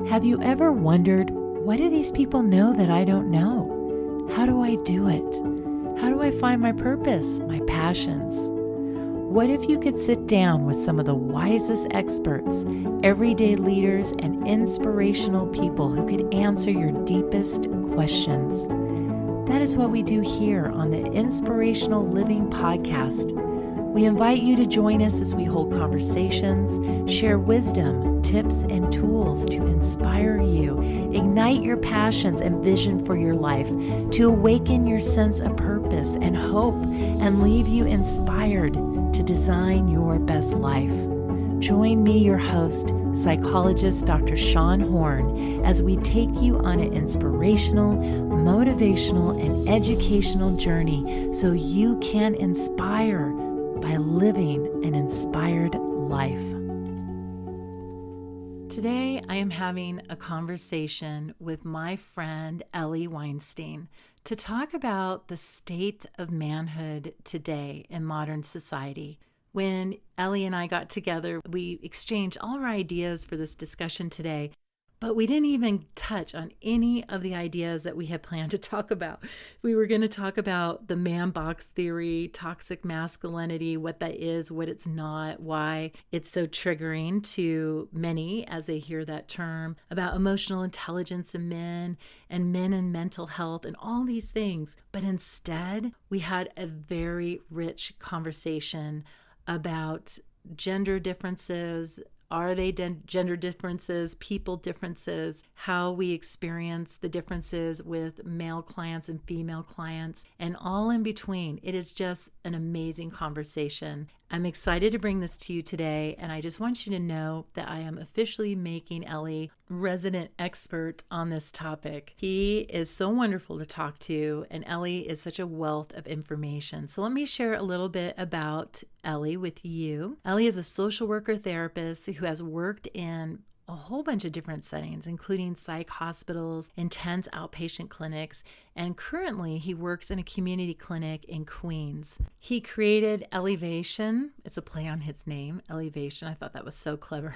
Have you ever wondered, what do these people know that I don't know? How do I do it? How do I find my purpose, my passions? What if you could sit down with some of the wisest experts, everyday leaders, and inspirational people who could answer your deepest questions? That is what we do here on the Inspirational Living Podcast. We invite you to join us as we hold conversations, share wisdom, tips, and tools to inspire you, ignite your passions and vision for your life, to awaken your sense of purpose and hope, and leave you inspired to design your best life. Join me, your host, psychologist Dr. Shawn Horn, as we take you on an inspirational, motivational, and educational journey so you can inspire by living an inspired life. Today, I am having a conversation with my friend Eli Weinstein to talk about the state of manhood today in modern society. When Eli and I got together, we exchanged all our ideas for this discussion today, but we didn't even touch on any of the ideas that we had planned to talk about. We were going to talk about the man box theory, toxic masculinity, what that is, what it's not, why it's so triggering to many as they hear that term, about emotional intelligence in men and mental health and all these things. But instead, we had a very rich conversation about gender differences. Are they gender differences, people differences, how we experience the differences with male clients and female clients, and all in between? It is just an amazing conversation. I'm excited to bring this to you today, and I just want you to know that I am officially making Eli resident expert on this topic. He is so wonderful to talk to, and Eli is such a wealth of information. So let me share a little bit about Eli with you. Eli is a social worker therapist who has worked in a whole bunch of different settings, including psych hospitals, intense outpatient clinics, and currently he works in a community clinic in Queens. He created ELIvation, it's a play on his name, ELIvation, I thought that was so clever,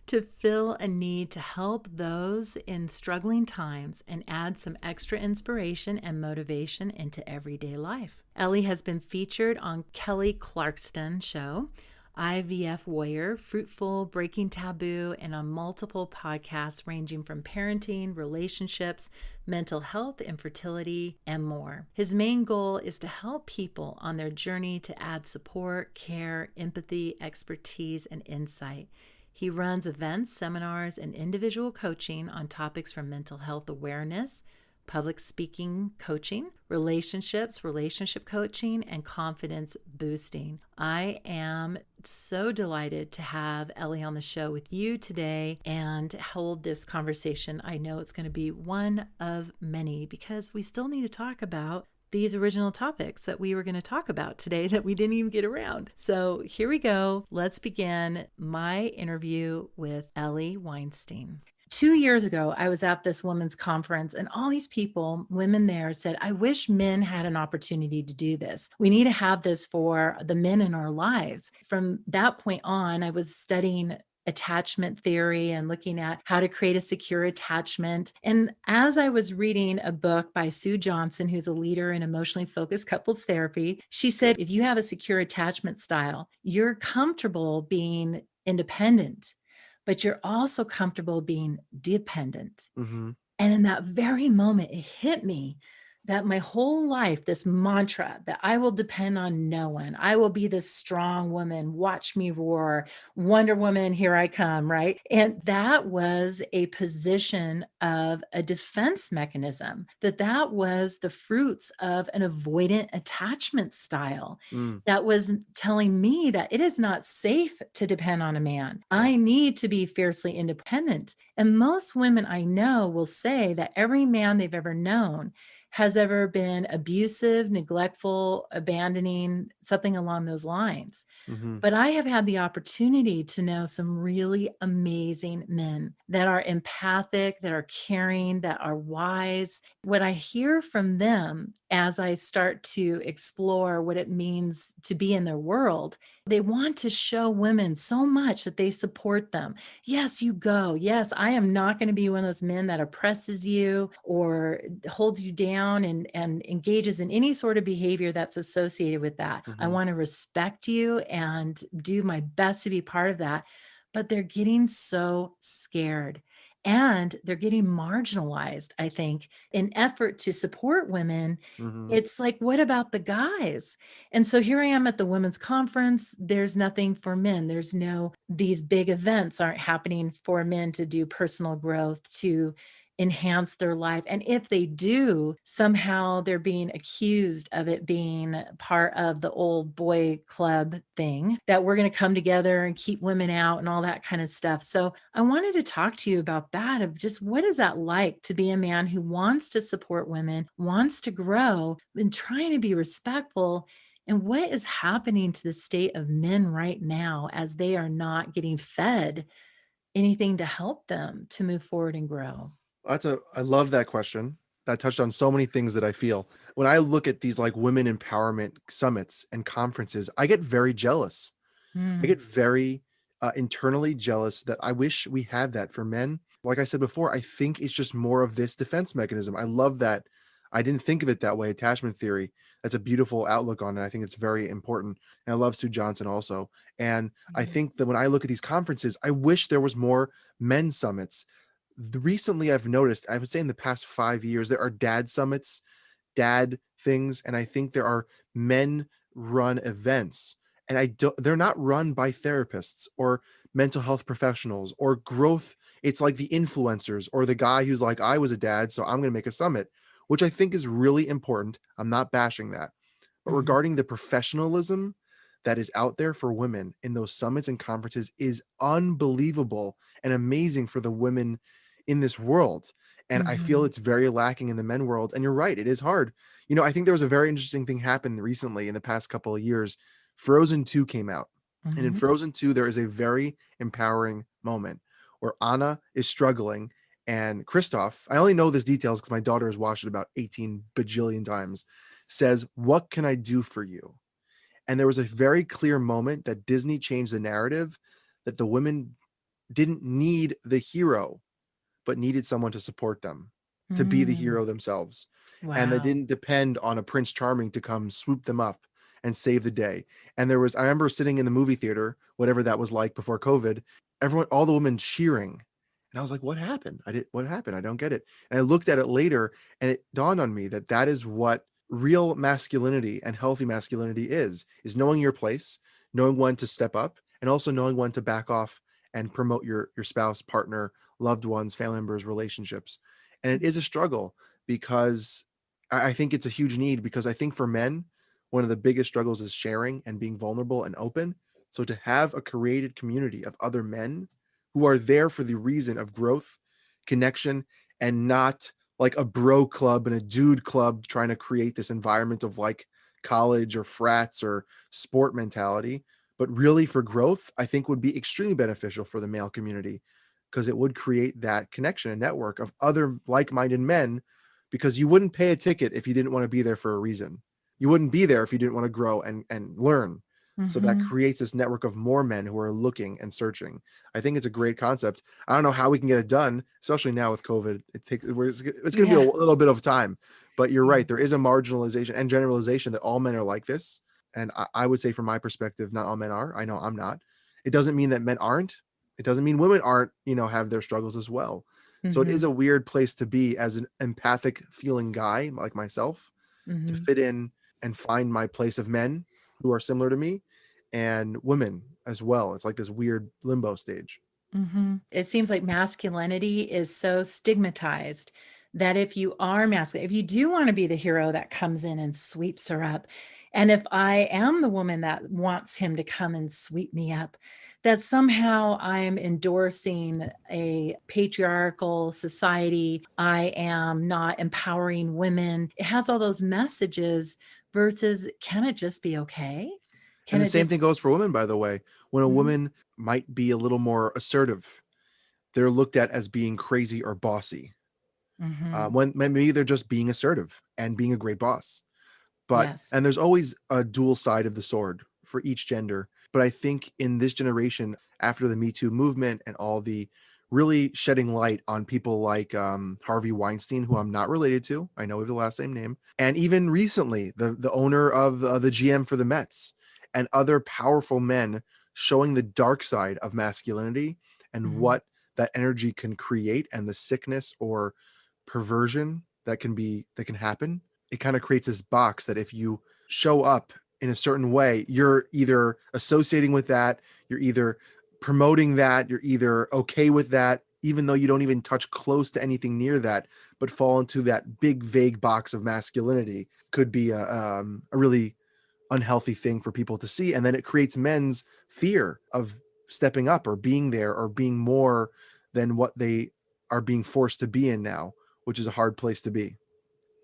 to fill a need to help those in struggling times and add some extra inspiration and motivation into everyday life. Eli has been featured on Kelly Clarkson show, IVF Warrior, Fruitful, Breaking Taboo, and on multiple podcasts ranging from parenting, relationships, mental health, infertility, and more. His main goal is to help people on their journey to add support, care, empathy, expertise, and insight. He runs events, seminars, and individual coaching on topics from mental health awareness, public speaking coaching, relationships, relationship coaching, and confidence boosting. I am so delighted to have Eli on the show with you today and hold this conversation. I know it's going to be one of many because we still need to talk about these original topics that we were going to talk about today that we didn't even get around. So here we go. Let's begin my interview with Eli Weinstein. 2 years ago, I was at this women's conference and all these people, women there, said, I wish men had an opportunity to do this. We need to have this for the men in our lives. From that point on, I was studying attachment theory and looking at how to create a secure attachment. And as I was reading a book by Sue Johnson, who's a leader in emotionally focused couples therapy, she said, if you have a secure attachment style, you're comfortable being independent, but you're also comfortable being dependent. Mm-hmm. And in that very moment, it hit me that my whole life, this mantra that I will depend on no one, I will be this strong woman, watch me roar, Wonder Woman, here I come, right? And that was a position of a defense mechanism, that was the fruits of an avoidant attachment style that was telling me that it is not safe to depend on a man. I need to be fiercely independent. And most women I know will say that every man they've ever known has ever been abusive, neglectful, abandoning, something along those lines. Hmm. But I have had the opportunity to know some really amazing men that are empathic, that are caring, that are wise. What I hear from them as I start to explore what it means to be in their world, they want to show women so much that they support them. Yes, you go. Yes, I am not going to be one of those men that oppresses you or holds you down and engages in any sort of behavior that's associated with that. I Hmm. want to respect you and do my best to be part of that. But they're getting so scared and they're getting marginalized, I think, in effort to support women. Hmm. It's like, what about the guys? And so here I am at the women's conference. There's nothing for men. There's no, these big events aren't happening for men to do personal growth, to enhance their life. And if they do, somehow they're being accused of it being part of the old boy club thing, that we're going to come together and keep women out and all that kind of stuff. So I wanted to talk to you about that, of just what is that like to be a man who wants to support women, wants to grow, and trying to be respectful. And what is happening to the state of men right now as they are not getting fed anything to help them to move forward and grow? I love that question. That touched on so many things that I feel. When I look at these like women empowerment summits and conferences, I get very jealous. I Mm, get very internally jealous that I wish we had that for men. Like I said before, I think it's just more of this defense mechanism. I love that. I didn't think of it that way. Attachment theory. That's a beautiful outlook on it. I think it's very important. And I love Sue Johnson also. And I yeah. think that when I look at these conferences, I wish there was more men's summits. Recently, I've noticed, I would say in the past 5 years, there are dad summits, dad things, and I think there are men run events, and I don't, they're not run by therapists or mental health professionals or growth. It's like the influencers or the guy who's like, I was a dad, so I'm going to make a summit, which I think is really important. I'm not bashing that. But Mhm, regarding the professionalism that is out there for women in those summits and conferences is unbelievable and amazing for the women in this world. And I feel mhm, it's very lacking in the men world. And you're right, it is hard. I think there was a very interesting thing happened recently in the past couple of years. Frozen 2 came out. And in mhm, Frozen 2, there is a very empowering moment where Anna is struggling and Kristoff, I only know this details because my daughter has watched it about 18 bajillion times, says, "What can I do for you?" And there was a very clear moment that Disney changed the narrative, that the women didn't need the hero, but needed someone to support them, to be the mm. hero themselves. And they Wow. didn't depend on a Prince Charming to come swoop them up and save the day. And there was, I remember sitting in the movie theater, whatever that was like before COVID, everyone, all the women cheering. And I was like, what happened? What happened? I don't get it. And I looked at it later and it dawned on me that that is what real masculinity and healthy masculinity is knowing your place, knowing when to step up, and also knowing when to back off and promote your spouse, partner, loved ones, family members, relationships. And it is a struggle because I think it's a huge need because I think for men, one of the biggest struggles is sharing and being vulnerable and open. So to have a created community of other men who are there for the reason of growth, connection, and not like a bro club and a dude club trying to create this environment of like college or frats or sport mentality, but really for growth, I think would be extremely beneficial for the male community because it would create that connection and network of other like-minded men because you wouldn't pay a ticket if you didn't want to be there for a reason. You wouldn't be there if you didn't want to grow and learn. So that Mhm. creates this network of more men who are looking and searching. I think it's a great concept. I don't know how we can get it done, especially now with COVID. It's going to be a Yeah. little bit of time, but you're Yeah. right. There is a marginalization and generalization that all men are like this. And I would say, from my perspective, not all men are. I know I'm not. It doesn't mean that men aren't. It doesn't mean women aren't, have their struggles as well. So it is Mhm, a weird place to be as an empathic feeling guy like myself, to mhm, fit in and find my place of men who are similar to me and women as well. It's like this weird limbo stage. mhm. It seems like masculinity is so stigmatized that if you are masculine, if you do want to be the hero that comes in and sweeps her up, And if I am the woman that wants him to come and sweep me up, that somehow I'm endorsing a patriarchal society. I am not empowering women. It has all those messages versus, can it just be okay? And Can the it same thing just, goes for women, by the way. When a Mhm, woman might be a little more assertive, they're looked at as being crazy or bossy. mhm, When maybe they're just being assertive and being a great boss. But yes. and there's always a dual side of the sword for each gender. But I think in this generation, after the Me Too movement and all the really shedding light on people like Harvey Weinstein, who I'm not related to, I know we have the last same name, and even recently the owner of the GM for the Mets and other powerful men showing the dark side of masculinity and Mhm. what that energy can create and the sickness or perversion that can happen. It kind of creates this box that if you show up in a certain way, you're either associating with that, you're either promoting that, you're either okay with that, even though you don't even touch close to anything near that, but fall into that big vague box of masculinity. Could be a really unhealthy thing for people to see, and then it creates men's fear of stepping up or being there or being more than what they are being forced to be in now, which is a hard place to be.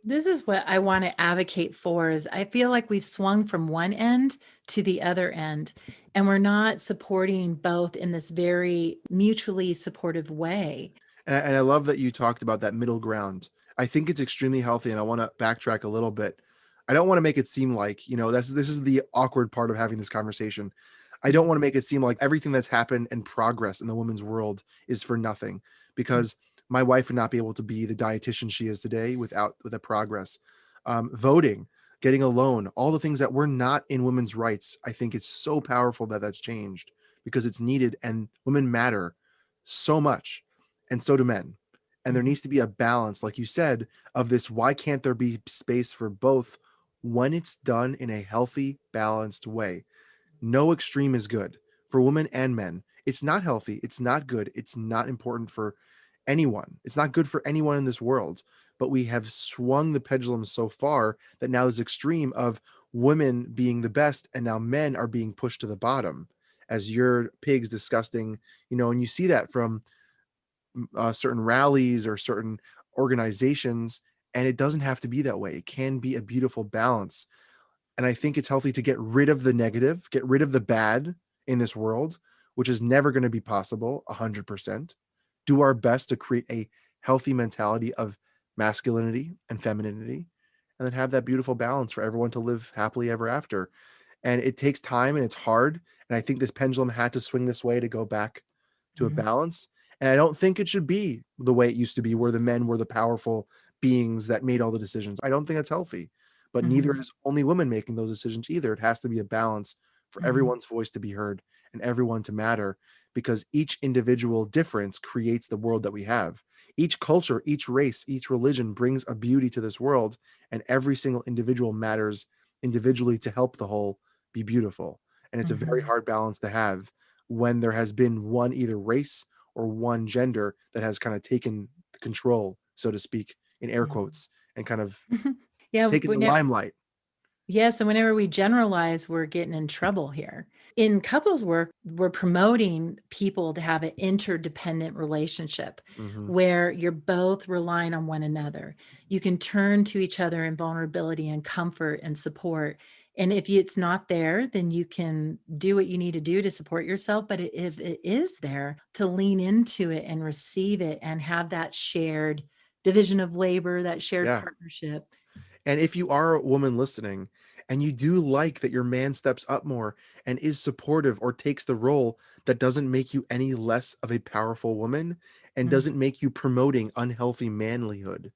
This is what I want to advocate for is I feel like we've swung from one end to the other end, and we're not supporting both in this very mutually supportive way. And I love that you talked about that middle ground. I think it's extremely healthy, and I want to backtrack a little bit. I don't want to make it seem like, this is the awkward part of having this conversation. I don't Mhm, want to make it seem like everything that's happened and progress in the women's world is for nothing, mhm, because my wife would not be able to be the dietitian she is today without with the progress. Voting, getting a loan, all the things that were not in women's rights. I think it's so powerful that that's changed because it's needed, and women matter so much, and so do men. And there mhm, needs to be a balance, like you said, of this. Why can't there be space for both when it's done in a healthy, balanced way? No extreme is good for women and men. It's not healthy. It's not good. It's not important for anyone. It's not good for anyone in this world. But we have swung the pendulum so far that now there's extreme of women being the best, and now men are being pushed to the bottom as your pigs disgusting, and you see that from certain rallies or certain organizations, and it doesn't have to be that way. It can be a beautiful balance, and I think it's healthy to get rid of the negative, get rid of the bad in this world, which is never going to be possible 100%. Do our best to create a healthy mentality of masculinity and femininity, and then have that beautiful balance for everyone to live happily ever after. And it takes time and it's hard. And I think this pendulum had to swing this way to go back to a mhm, balance. And I don't think it should be the way it used to be, where the men were the powerful beings that made all the decisions. I don't think that's healthy, but neither mhm, is only women making those decisions either. It has to be a balance for mhm, everyone's voice to be heard and everyone to matter, because each individual difference creates the world that we have. Each culture, each race, each religion brings a beauty to this world, and every single individual matters individually to help the whole be beautiful. And it's a very mhm, hard balance to have when there has been one either race or one gender that has kind of taken the control, so to speak, in air mhm. quotes, and kind of Yeah, taken the limelight. yes, and whenever we generalize, we're getting in trouble here. In couples work, we're promoting people to have an interdependent relationship Hmm. where you're both relying on one another. You can turn to each other in vulnerability and comfort and support. And if it's not there, then you can do what you need to do to support yourself. But if it is there, to lean into it and receive it and have that shared division of labor, that shared Yeah. partnership. And if you are a woman listening and you do like that your man steps up more and is supportive or takes the role, that doesn't make you any less of a powerful woman and Mm, doesn't make you promoting unhealthy manlyhood.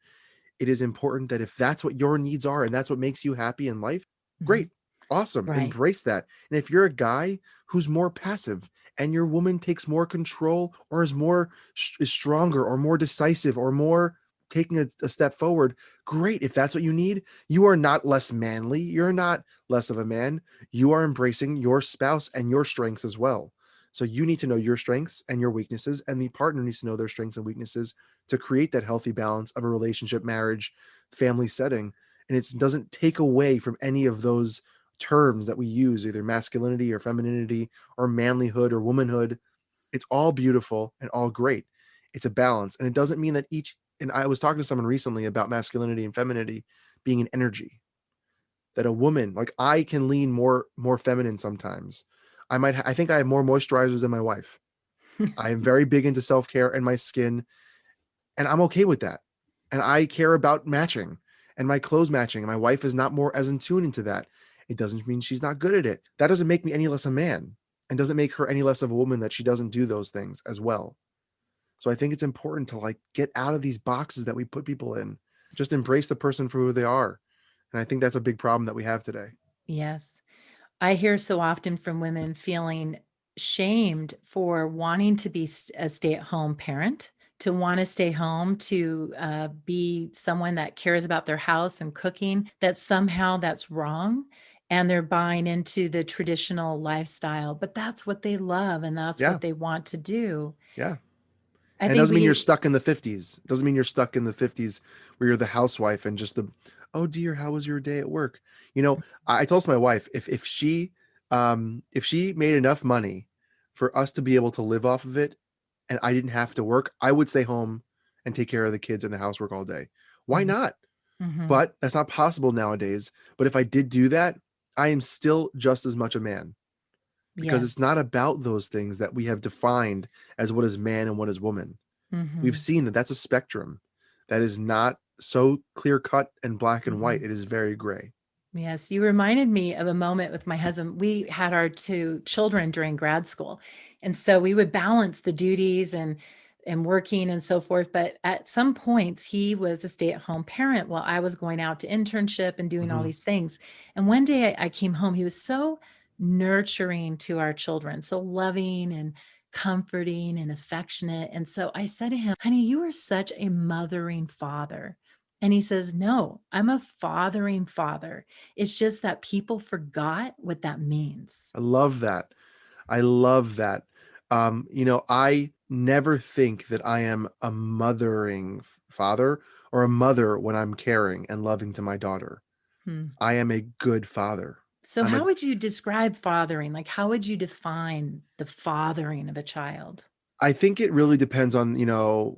It is important that if that's what your needs are and that's what makes you happy in life, great, mhm. awesome, Right. embrace that. And if you're a guy who's more passive and your woman takes more control or is more is stronger or more decisive or more taking a step forward, great. If that's what you need, you are not less manly, you're not less of a man. You are embracing your spouse and your strengths as well. So you need to know your strengths and your weaknesses, and the partner needs to know their strengths and weaknesses to create that healthy balance of a relationship, marriage, family setting. And it doesn't take away from any of those terms that we use, either masculinity or femininity or manlyhood or womanhood, it's all beautiful and all great. It's a balance. And it doesn't mean that and I was talking to someone recently about masculinity and femininity being an energy, that a woman, like I can lean more feminine sometimes. I think I have more moisturizers than my wife. I am very big into self-care and my skin, and I'm okay with that. And I care about matching and my clothes matching. And my wife is not more as in tune into that. It doesn't mean she's not good at it. That doesn't make me any less a man, and doesn't make her any less of a woman that she doesn't do those things as well. So I think it's important to like get out of these boxes that we put people in. Just embrace the person for who they are. And I think that's a big problem that we have today. Yes. I hear so often from women feeling shamed for wanting to be a stay-at-home parent, to want to stay home, to be someone that cares about their house and cooking, that somehow that's wrong. And they're buying into the traditional lifestyle, but that's what they love and that's Yeah. what they want to do. Yeah. I And it think doesn't mean you're we, stuck in the 50s. It doesn't mean you're stuck in the 50s where you're the housewife and just the, oh dear, how was your day at work? You know, I told my wife, if she made enough money for us to be able to live off of it and I didn't have to work, I would stay home and take care of the kids and the housework all day. Why Mhm, not? mhm. But that's not possible nowadays. But if I did do that, I am still just as much a man, because Yes. it's not about those things that we have defined as what is man and what is woman. We've Mhm. seen that that's a spectrum that is not so clear cut and black and white. Mhm. It is very gray. Yes, you reminded me of a moment with my husband. We had our two children during grad school. And so we would balance the duties and working and so forth. But at some points, he was a stay-at-home parent while I was going out to internship and doing all Mhm. these things. And one day I came home, he was so nurturing to our children, so loving and comforting and affectionate. And so I said to him, honey, you are such a mothering father. And he says, no, I'm a fathering father. It's just that people forgot what that means. I love that. I love that. I never think that I am a mothering father or a mother when I'm caring and loving to my daughter. Hmm. I am a good father. So, I'm a how would you describe fathering? Like, how would you define the fathering of a child? I think it really depends on,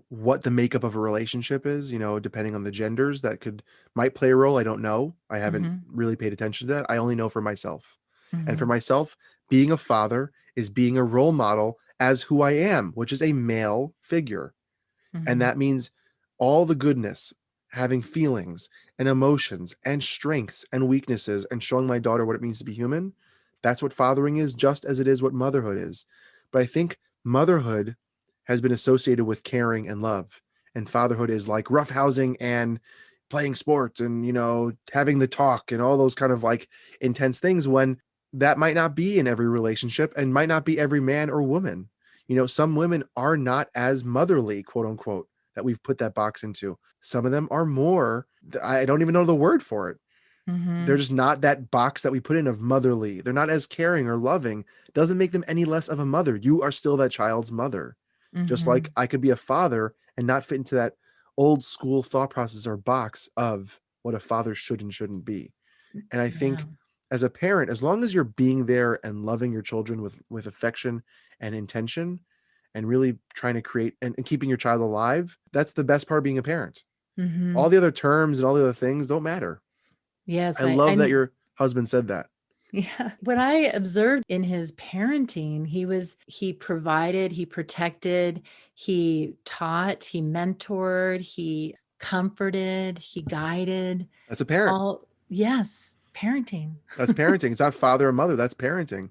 what the makeup of a relationship is, depending on the genders that might play a role. I don't know. I haven't Hmm. really paid attention to that. I only know for myself. And for Hmm. myself, being a father is being a role model as who I am, which is a male figure. And Hmm. that means all the goodness, having feelings and emotions and strengths and weaknesses, and showing my daughter what it means to be human. That's what fathering is, just as it is what motherhood is. But I think motherhood has been associated with caring and love, and fatherhood is like roughhousing and playing sports and, having the talk and all those kind of like intense things, when that might not be in every relationship and might not be every man or woman. Some women are not as motherly, quote unquote, that we've put that box into. Some of them are more, I don't even know the word for it. They're Hmm. just not that box that we put in of motherly. They're not as caring or loving. Doesn't make them any less of a mother. You are still that child's mother. Just like Hmm. I could be a father and not fit into that old school thought process or box of what a father should and shouldn't be. And I Yeah. think as a parent, as long as you're being there and loving your children with affection and intention, and really trying to create and keeping your child alive, that's the best part of being a parent. Hmm. All the other terms and all the other things don't matter. Yes. I love that your husband said that. Yeah. What I observed in his parenting, he provided, he protected, he taught, he mentored, he comforted, he guided. That's a parent. All, yes, parenting. That's parenting. It's not father and mother. That's parenting,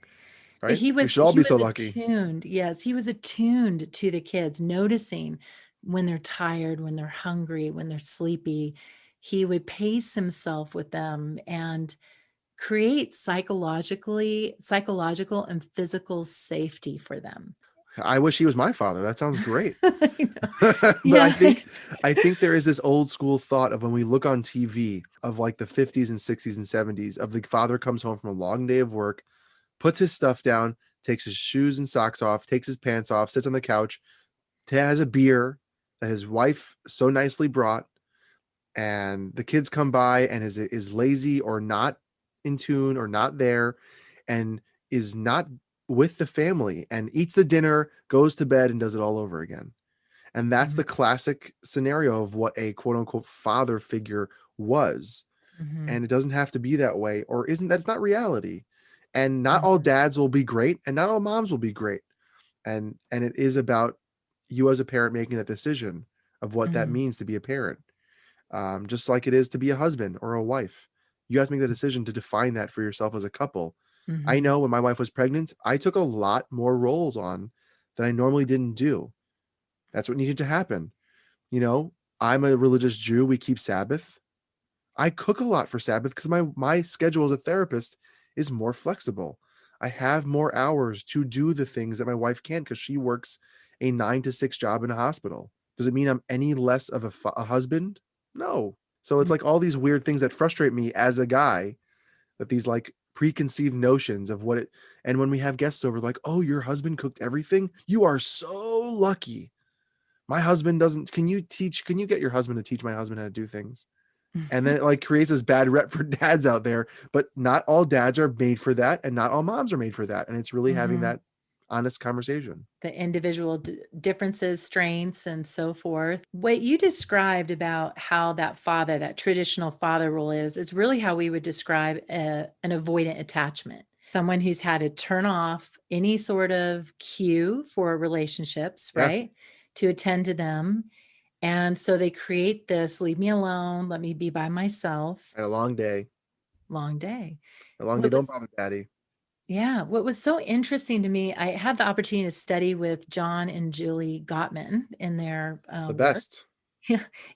right? He We was should all he be so was lucky. attuned. Yes, he was attuned to the kids, noticing when they're tired, when they're hungry, when they're sleepy. He would pace himself with them and create psychological and physical safety for them. I wish he was my father. That sounds great. You know? But Yeah. I think there is this old school thought of when we look on TV of like the 50s and 60s and 70s of the father comes home from a long day of work, puts his stuff down, takes his shoes and socks off, takes his pants off, sits on the couch, has a beer that his wife so nicely brought, and the kids come by and is lazy or not, in tune or not there, and is not with the family, and eats the dinner, goes to bed, and does it all over again. And that's Mhm. the classic scenario of what a quote unquote father figure was. Mhm. And it doesn't have to be that way, or isn't that's not reality. And not all Mhm. dads will be great, and not all moms will be great. And it is about you as a parent making that decision of what that Mhm. means to be a parent. Just like it is to be a husband or a wife. You have to make the decision to define that for yourself as a couple. I Mhm. know when my wife was pregnant, I took a lot more roles on that I normally didn't do. That's what needed to happen. You know, I'm a religious Jew. We keep Sabbath. I cook a lot for Sabbath because my schedule as a therapist is more flexible. I have more hours to do the things that my wife can't because she works a 9 to 6 job in a hospital. Does it mean I'm any less of a husband? No. So it's Mhm. like all these weird things that frustrate me as a guy, that these like preconceived notions of what it. And when we have guests over, like, oh, your husband cooked everything. You are so lucky. My husband doesn't. Can you get your husband to teach my husband how to do things? And then it like creates this bad rep for dads out there, but not all dads are made for that, and not all moms are made for that. And it's really having Mhm. that honest conversation. The individual differences, strengths, and so forth. What you described about how that father, that traditional father role is really how we would describe an avoidant attachment. Someone who's had to turn off any sort of cue for relationships, Yeah, right? To attend to them. And so they create this leave me alone, let me be by myself, had a long day. long day. A long day. What Don't was bother, daddy. Yeah, what was so interesting to me, I had the opportunity to study with John and Julie Gottman in their The work best.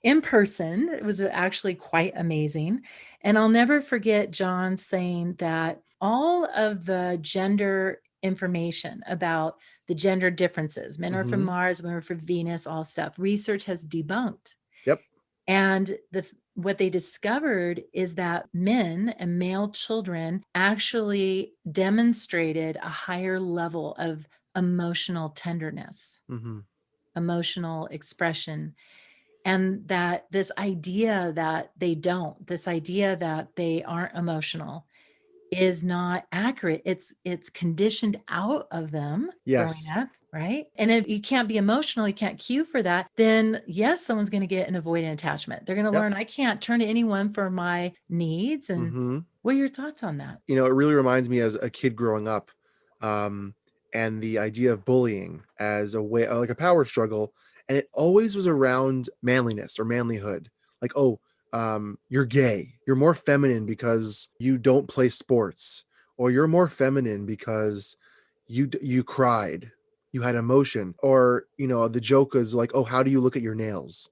in person. It was actually quite amazing. And I'll never forget John saying that all of the gender information about the gender differences, men are from Mm-hmm. Mars, women are from Venus, all stuff, research has debunked. Yep. And what they discovered is that men and male children actually demonstrated a higher level of emotional tenderness, Mm-hmm. emotional expression, and that this idea that they aren't emotional is not accurate. It's conditioned out of them growing Yes. up, right? And if you can't be emotional, you can't cue for that, then yes, someone's going to get an avoidant attachment. They're going to Yep. learn I can't turn to anyone for my needs. And Mm-hmm. what are your thoughts on that? It really reminds me as a kid growing up, um, and the idea of bullying as a way, like a power struggle, and it always was around manliness or manlyhood. Like, oh, you're gay, you're more feminine because you don't play sports, or you're more feminine because you cried, you had emotion, or the joke is like, oh, how do you look at your nails?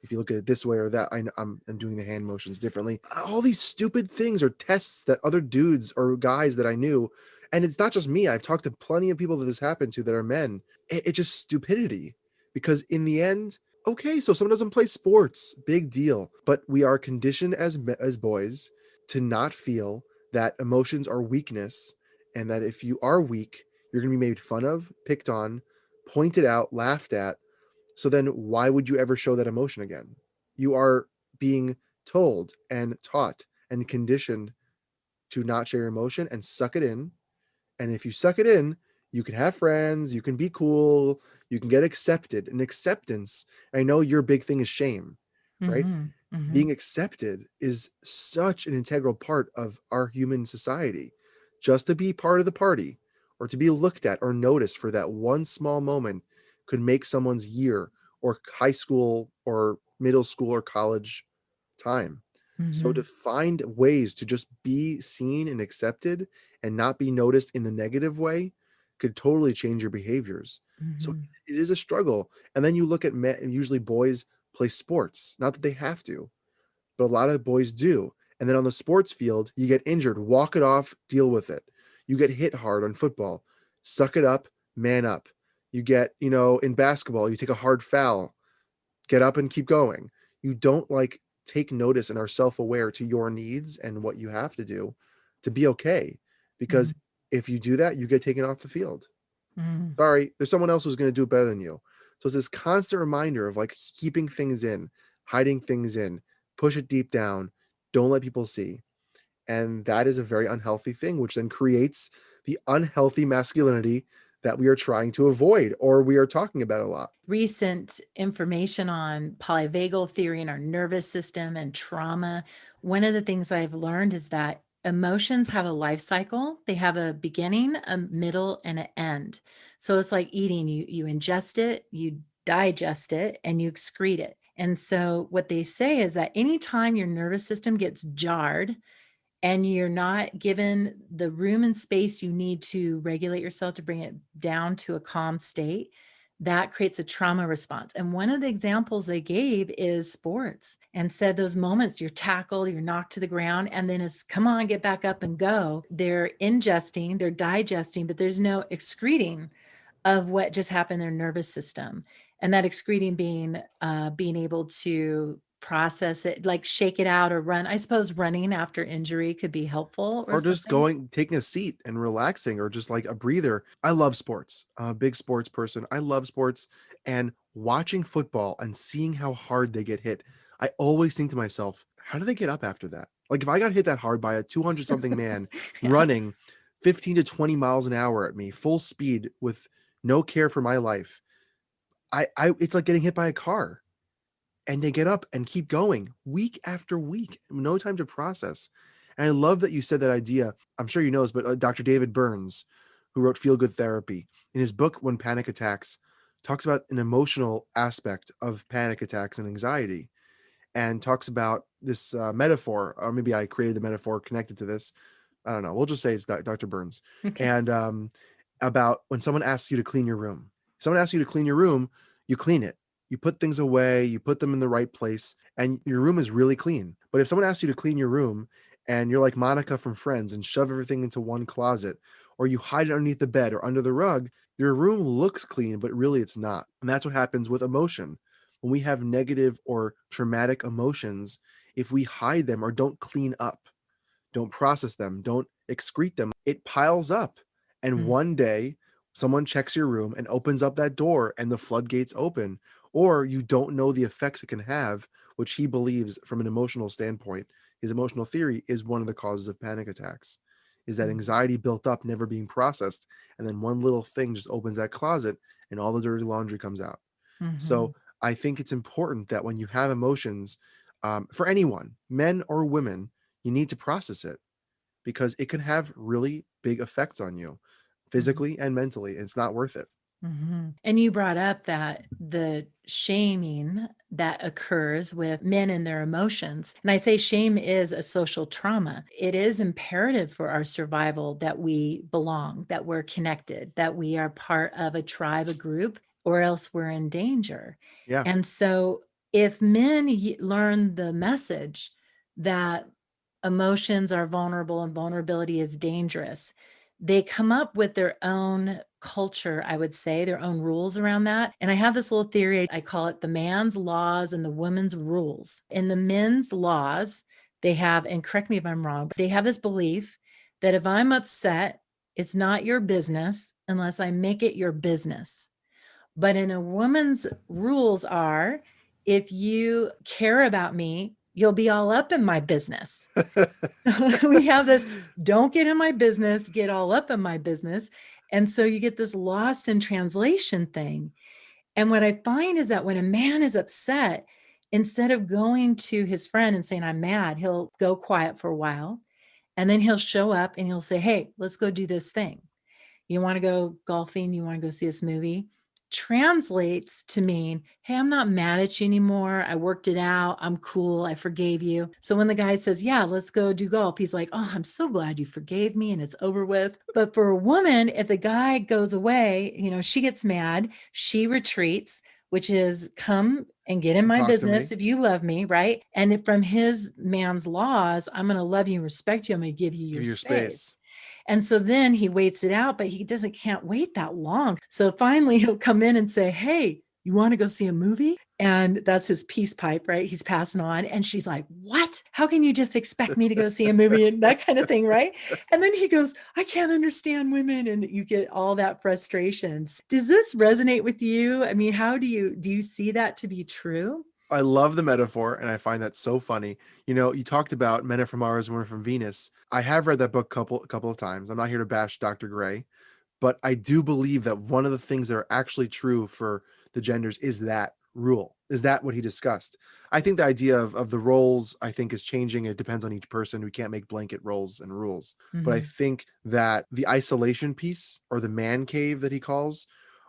If you look at it this way or that, I'm doing the hand motions differently. All these stupid things are tests that other dudes or guys that I knew, and it's not just me. I've talked to plenty of people that this happened to that are men. It's just stupidity, because in the end, okay, so someone doesn't play sports, big deal, but we are conditioned as boys to not feel that emotions are weakness, and that if you are weak, you're going to be made fun of, picked on, pointed out, laughed at. So then why would you ever show that emotion again? You are being told and taught and conditioned to not share emotion and suck it in. And if you suck it in, you can have friends, you can be cool, you can get accepted. And acceptance, I know your big thing is shame, right? Mm-hmm. Mm-hmm. Being accepted is such an integral part of our human society. Just to be part of the party, or to be looked at or noticed for that one small moment, could make someone's year, or high school or middle school or college time. So Mm-hmm. to find ways to just be seen and accepted and not be noticed in the negative way could totally change your behaviors. So Mm-hmm. it is a struggle. And then you look at men, and usually boys play sports, not that they have to, but a lot of boys do. And then on the sports field, you get injured, walk it off, deal with it. You get hit hard on football, suck it up, man up. You get, in basketball, you take a hard foul, get up and keep going. You don't like take notice and are self-aware to your needs and what you have to do to be okay. Mm-hmm. Because if you do that, you get taken off the field. Mm-hmm. Sorry, there's someone else who's going to do it better than you. So it's this constant reminder of like keeping things in, hiding things in, push it deep down, don't let people see. And that is a very unhealthy thing, which then creates the unhealthy masculinity that we are trying to avoid, or we are talking about a lot. Recent information on polyvagal theory and our nervous system and trauma. One of the things I've learned is that emotions have a life cycle. They have a beginning, a middle, and an end. So it's like eating. You ingest it, you digest it, and you excrete it. And so what they say is that anytime your nervous system gets jarred, and you're not given the room and space you need to regulate yourself to bring it down to a calm state, that creates a trauma response. And one of the examples they gave is sports, and said those moments you're tackled, you're knocked to the ground, and then it's come on, get back up and go. They're ingesting, they're digesting, but there's no excreting of what just happened in their nervous system. And that excreting being able to process it, like shake it out or run. I suppose running after injury could be helpful or Or just something. taking a seat and relaxing, or just like a breather. I love sports. I'm a big sports person. I love sports, and watching football and seeing how hard they get hit. I always think to myself, how do they get up after that? Like if I got hit that hard by a 200 something man Yeah. running 15 to 20 miles an hour at me, full speed with no care for my life, I it's like getting hit by a car. And they get up and keep going week after week, no time to process. And I love that you said that idea. I'm sure you know this, but Dr. David Burns, who wrote Feel Good Therapy, in his book When Panic Attacks, talks about an emotional aspect of panic attacks and anxiety, and talks about this metaphor, or maybe I created the metaphor connected to this. I don't know. We'll just say it's Dr. Burns. Okay. And about when someone asks you to clean your room. Someone asks you to clean your room, you clean it. You put things away, you put them in the right place, and your room is really clean. But if someone asks you to clean your room and you're like Monica from Friends and shove everything into one closet, or you hide it underneath the bed or under the rug, your room looks clean, but really it's not. And that's what happens with emotion. When we have negative or traumatic emotions, if we hide them or don't clean up, don't process them, don't excrete them, it piles up. And Mm. one day, someone checks your room and opens up that door and the floodgates open, or you don't know the effects it can have, which he believes from an emotional standpoint. His emotional theory is one of the causes of panic attacks, is that Mm. anxiety built up, never being processed. And then one little thing just opens that closet and all the dirty laundry comes out. Mhm. So I think it's important that when you have emotions, for anyone, men or women, you need to process it, because it can have really big effects on you Mhm. physically and mentally. It's not worth it. Mhm. And you brought up that the shaming that occurs with men and their emotions. And I say shame is a social trauma. It is imperative for our survival that we belong, that we're connected, that we are part of a tribe, a group, or else we're in danger. Yeah. And so if men learn the message that emotions are vulnerable and vulnerability is dangerous, they come up with their own culture, I would say, their own rules around that. And I have this little theory, I call it the man's laws and the woman's rules. In the men's laws, they have, and correct me if I'm wrong, but they have this belief that if I'm upset, it's not your business unless I make it your business. But in a woman's rules are, if you care about me, you'll be all up in my business. We have this, don't get in my business, get all up in my business. And so you get this lost in translation thing. And what I find is that when a man is upset, instead of going to his friend and saying, I'm mad, he'll go quiet for a while. And then he'll show up and he'll say, hey, let's go do this thing. You want to go golfing? You want to go see this movie? Translates to mean, hey, I'm not mad at you anymore. I worked it out. I'm cool. I forgave you. So when the guy says, yeah, let's go do golf, he's like, oh, I'm so glad you forgave me and it's over with. But for a woman, if the guy goes away, she gets mad, she retreats, which is come and get in my Talk to me. business if you love me, right? And from his man's laws, I'm going to love you and respect you. I'm going to give you Give your you your space. space. And so then he waits it out, but he can't wait that long. So finally he'll come in and say, hey, you want to go see a movie? And that's his peace pipe, right? He's passing on. And she's like, what? How can you just expect me to go see a movie and that kind of thing, right? And then he goes, I can't understand women. And you get all that frustrations. Does this resonate with you? I mean, how do you see that to be true? I love the metaphor, and I find that so funny. You talked about Men Are From Mars, Women Are From Venus. I have read that book a couple of times. I'm not here to bash Dr. Gray, but I do believe that one of the things that are actually true for the genders is that rule. Is that what he discussed? I think the idea of the roles, I think, is changing. It depends on each person. We can't make blanket roles and rules. But I Mm-hmm. think that the isolation piece, or the man cave that he calls,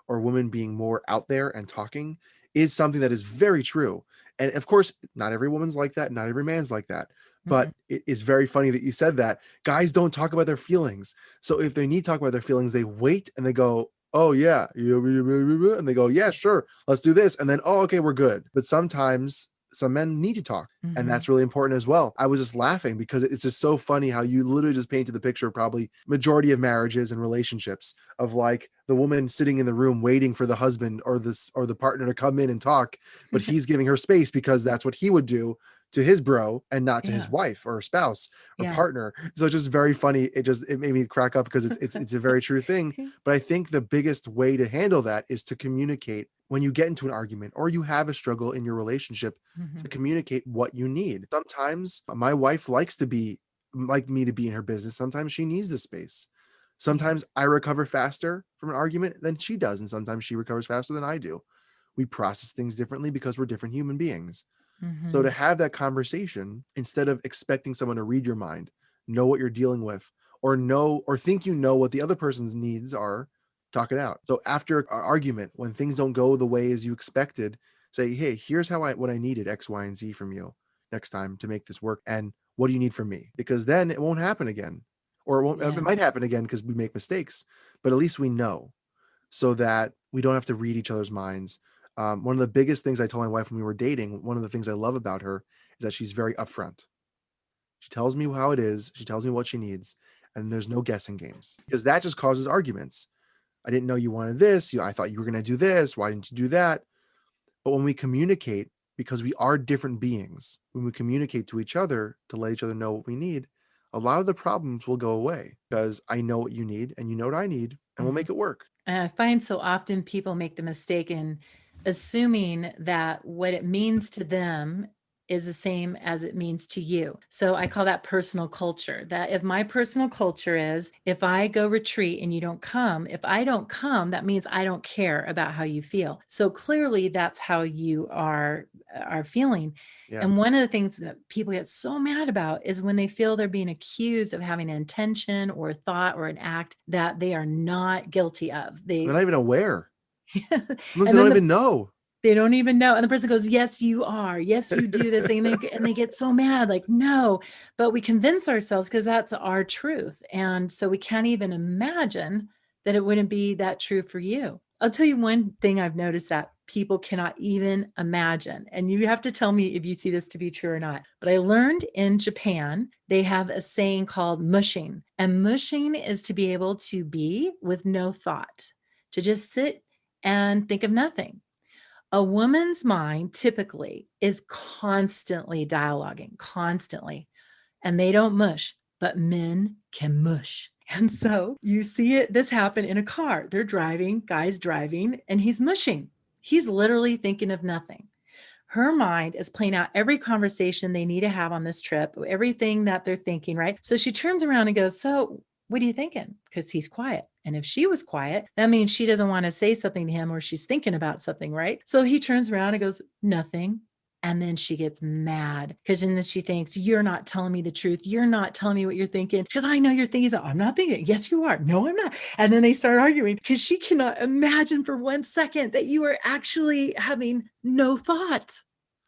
or women being more out there and talking, is something that is very true. And of course, not every woman's like that. Not every man's like that. Mm-hmm. But it is very funny that you said that. Guys don't talk about their feelings. So if they need to talk about their feelings, they wait and they go, oh yeah, and they go, yeah, sure, let's do this. And then, oh, okay, we're good. But sometimes some men need to talk. And Mm-hmm. that's really important as well. I was just laughing because it's just so funny how you literally just painted the picture of probably majority of marriages and relationships of like the woman sitting in the room waiting for the husband or the partner to come in and talk, but he's giving her space because that's what he would do to his bro and not to his Yeah. wife or spouse or Yeah. partner. So it's just very funny. It made me crack up because it's a very true thing. But I think the biggest way to handle that is to communicate when you get into an argument or you have a struggle in your relationship, Mm-hmm. to communicate what you need. Sometimes my wife likes to be like me to be in her business. Sometimes she needs the space. Yeah. Sometimes I recover faster from an argument than she does, and sometimes she recovers faster than I do. We process things differently because we're different human beings. So Mm-hmm. to have that conversation, instead of expecting someone to read your mind, know what you're dealing with, or think you know what the other person's needs are, talk it out. So after an argument, when things don't go the way as you expected, say, hey, here's what I needed X, Y, and Z from you next time to make this work. And what do you need from me? Because then it won't happen again. Or it Yeah. might happen again because we make mistakes, but at least we know, so that we don't have to read each other's minds. One of the biggest things I told my wife when we were dating, one of the things I love about her is that she's very upfront. She tells me how it is, she tells me what she needs, and there's no guessing games, because that just causes arguments. I didn't know you wanted this. I thought you were going to do this. Why didn't you do that? But when we communicate, because we are different beings, when we communicate to each other to let each other know what we need, a lot of the problems will go away because I know what you need and you know what I need, and we'll Mm-hmm. make it work. And I find so often people make the mistake in assuming that what it means to them is the same as it means to you. So I call that personal culture. That if my personal culture is if I go retreat and you don't come, if I don't come, that means I don't care about how you feel. So clearly that's how you are feeling. Yeah. And one of the things that people get so mad about is when they feel they're being accused of having an intention or a thought or an act that they are not guilty of. They're not even aware. Sometimes And they don't then even know. they don't even know. And the person goes, yes, you are. Yes, you do this thing. And they get so mad, like, no, but we convince ourselves because that's our truth. And so we can't even imagine that it wouldn't be that true for you. I'll tell you one thing I've noticed that people cannot even imagine. And you have to tell me if you see this to be true or not. But I learned in Japan, they have a saying called mushing. And mushing is to be able to be with no thought, to just sit and think of nothing. A woman's mind typically is constantly dialoguing, constantly, and they don't mush, but men can mush. And so you see this happen in a car. They're driving, guy's driving, and he's mushing. He's literally thinking of nothing. Her mind is playing out every conversation they need to have on this trip, everything that they're thinking, right? So she turns around and goes, so what are you thinking? Because he's quiet. And if she was quiet, that means she doesn't want to say something to him or she's thinking about something, right? So he turns around and goes, nothing. And then she gets mad because then she thinks, you're not telling me the truth. You're not telling me what you're thinking because I know you're thinking, so I'm not thinking. Yes, you are. No, I'm not. And then they start arguing because she cannot imagine for 1 second that you are actually having no thought.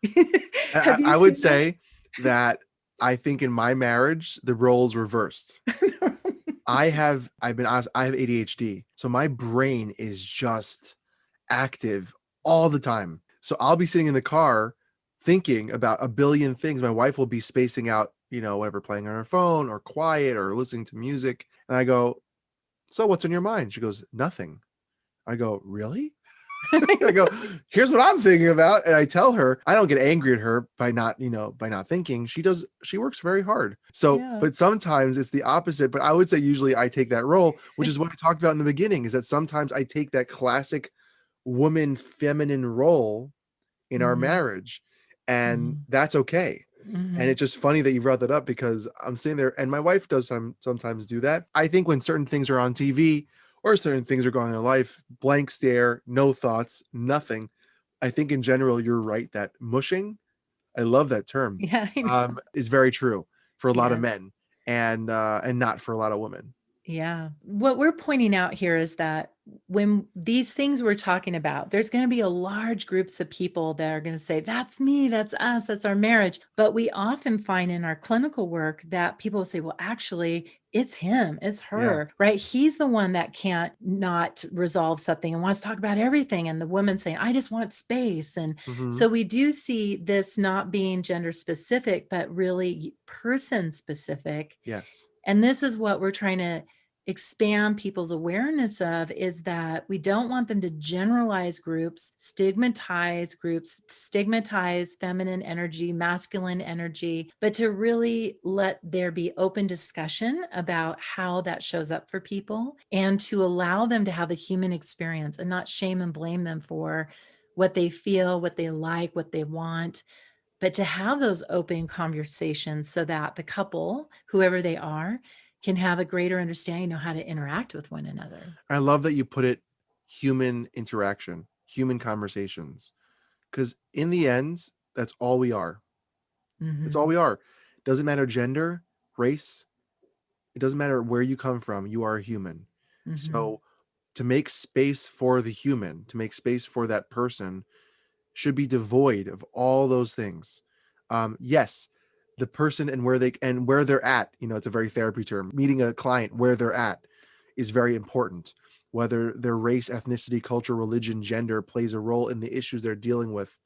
I, Have you I would seen that? say that I think in my marriage, the roles reversed. I've been honest, I have ADHD. So my brain is just active all the time. So I'll be sitting in the car thinking about a billion things. My wife will be spacing out, whatever, playing on her phone or quiet or listening to music. And I go, so what's on your mind? She goes, nothing. I go, really? I go, here's what I'm thinking about. And I tell her, I don't get angry at her by not thinking. She works very hard. So, Yeah. but sometimes it's the opposite. But I would say usually I take that role, which is what I talked about in the beginning, is that sometimes I take that classic woman feminine role in our Mhm. marriage. and that's okay. And it's just funny that you brought that up, because I'm sitting there, and my wife does sometimes do that. I think when certain things are on TV or certain things are going on in life, blank stare, no thoughts, nothing. I think in general, you're right that mushing, I love that term, Yeah, I know. is very true for a lot of Yes. men, and not for a lot of women. Yeah. What we're pointing out here is that when these things we're talking about, there's going to be a large groups of people that are going to say, that's me, that's us, that's our marriage. But we often find in our clinical work that people say, well, actually, it's him, it's Yeah. her, right? He's the one that can't not resolve something and wants to talk about everything. And the woman saying, I just want space. And Mm-hmm. so we do see this not being gender specific, but really person specific. Yes. And this is what we're trying to expand people's awareness of, is that we don't want them to generalize groups, stigmatize feminine energy, masculine energy, but to really let there be open discussion about how that shows up for people, and to allow them to have the human experience and not shame and blame them for what they feel, what they like, what they want, but to have those open conversations so that the couple, whoever they are, can have a greater understanding of how to interact with one another. I love that you put it, human interaction, human conversations, because in the end, that's all we are. That's all Mm-hmm. we are. Doesn't matter gender, race. It doesn't matter where you come from. You are a human. Mm-hmm. So to make space for the human, to make space for that person, should be devoid of all those things. Yes, the person and where they're at. It's a very therapy term. Meeting a client where they're at is very important. Whether their race, ethnicity, culture, religion, gender plays a role in the issues they're dealing with,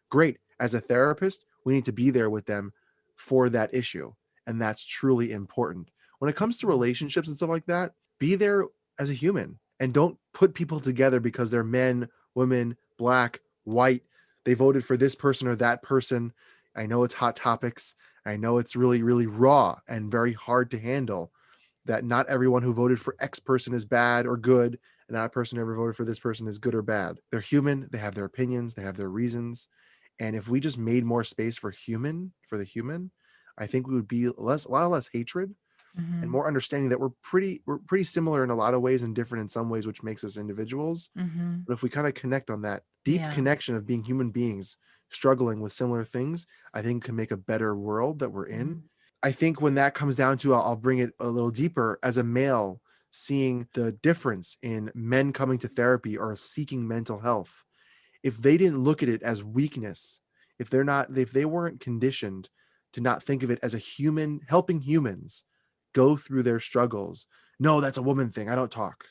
great. As a therapist, we need to be there with them for that issue, and that's truly important. When it comes to relationships and stuff like that, be there as a human, and don't put people together because they're men, women, black, white. They voted for this person or that person. I know it's hot topics. I know it's really, really raw and very hard to handle, that not everyone who voted for X person is bad or good, and not a person who ever voted for this person is good or bad. They're human. They have their opinions. They have their reasons. And if we just made more space for the human, I think we would be a lot less hatred and Mm-hmm. more understanding that we're pretty similar in a lot of ways and different in some ways, which makes us individuals. Mm-hmm. But if we kind of connect on that deep Yeah. connection of being human beings struggling with similar things, I think can make a better world that we're in. Mm-hmm. I think when that comes down to, I'll bring it a little deeper, as a male, seeing the difference in men coming to therapy or seeking mental health. If they didn't look at it as weakness, if they weren't conditioned to not think of it as a human helping humans go through their struggles. No, that's a woman thing. I don't talk.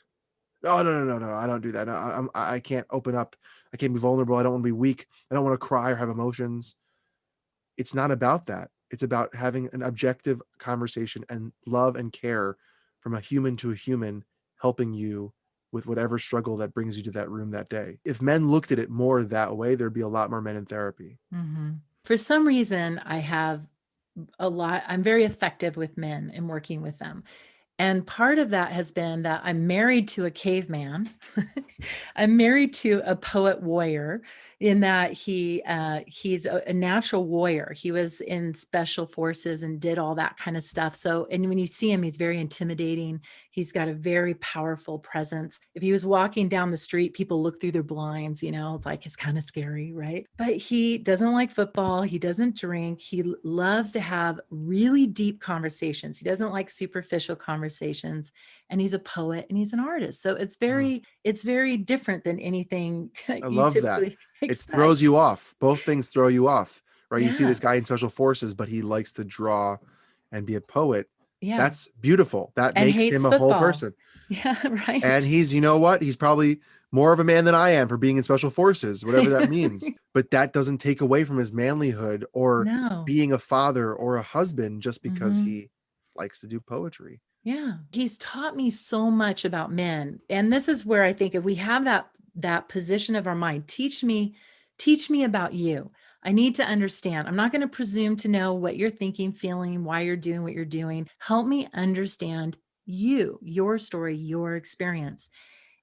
Oh, no. I don't do that. No, I can't open up. I can't be vulnerable. I don't want to be weak. I don't want to cry or have emotions. It's not about that. It's about having an objective conversation and love and care from a human to a human, helping you with whatever struggle that brings you to that room that day. If men looked at it more that way, there'd be a lot more men in therapy. Mm-hmm. For some reason, I'm very effective with men in working with them. And part of that has been that I'm married to a caveman. I'm married to a poet warrior, in that he's a natural warrior. He was in special forces and did all that kind of stuff. So, and when you see him, he's very intimidating. He's got a very powerful presence. If he was walking down the street, people look through their blinds, it's like, it's kind of scary, right? But he doesn't like football. He doesn't drink. He loves to have really deep conversations. He doesn't like superficial conversations. And he's a poet and he's an artist. So Mm. it's very different than anything I you love that. typically It expect. throws you off. Both things throw you off, right? You see Yeah. this guy in special forces, but he likes to draw and be a poet. Yeah. That's beautiful. That And makes hates him a whole football. person. Yeah. And Right. he's, you know what? He's probably more of a man than I am for being in special forces, whatever that means. But that doesn't take away from his manlyhood or No. being a father or a husband just because Hmm. he likes to do poetry. Yeah. He's taught me so much about men. And this is where I think if we have that position of our mind, teach me about you. I need to understand. I'm not going to presume to know what you're thinking, feeling, why you're doing what you're doing. Help me understand you, your story, your experience.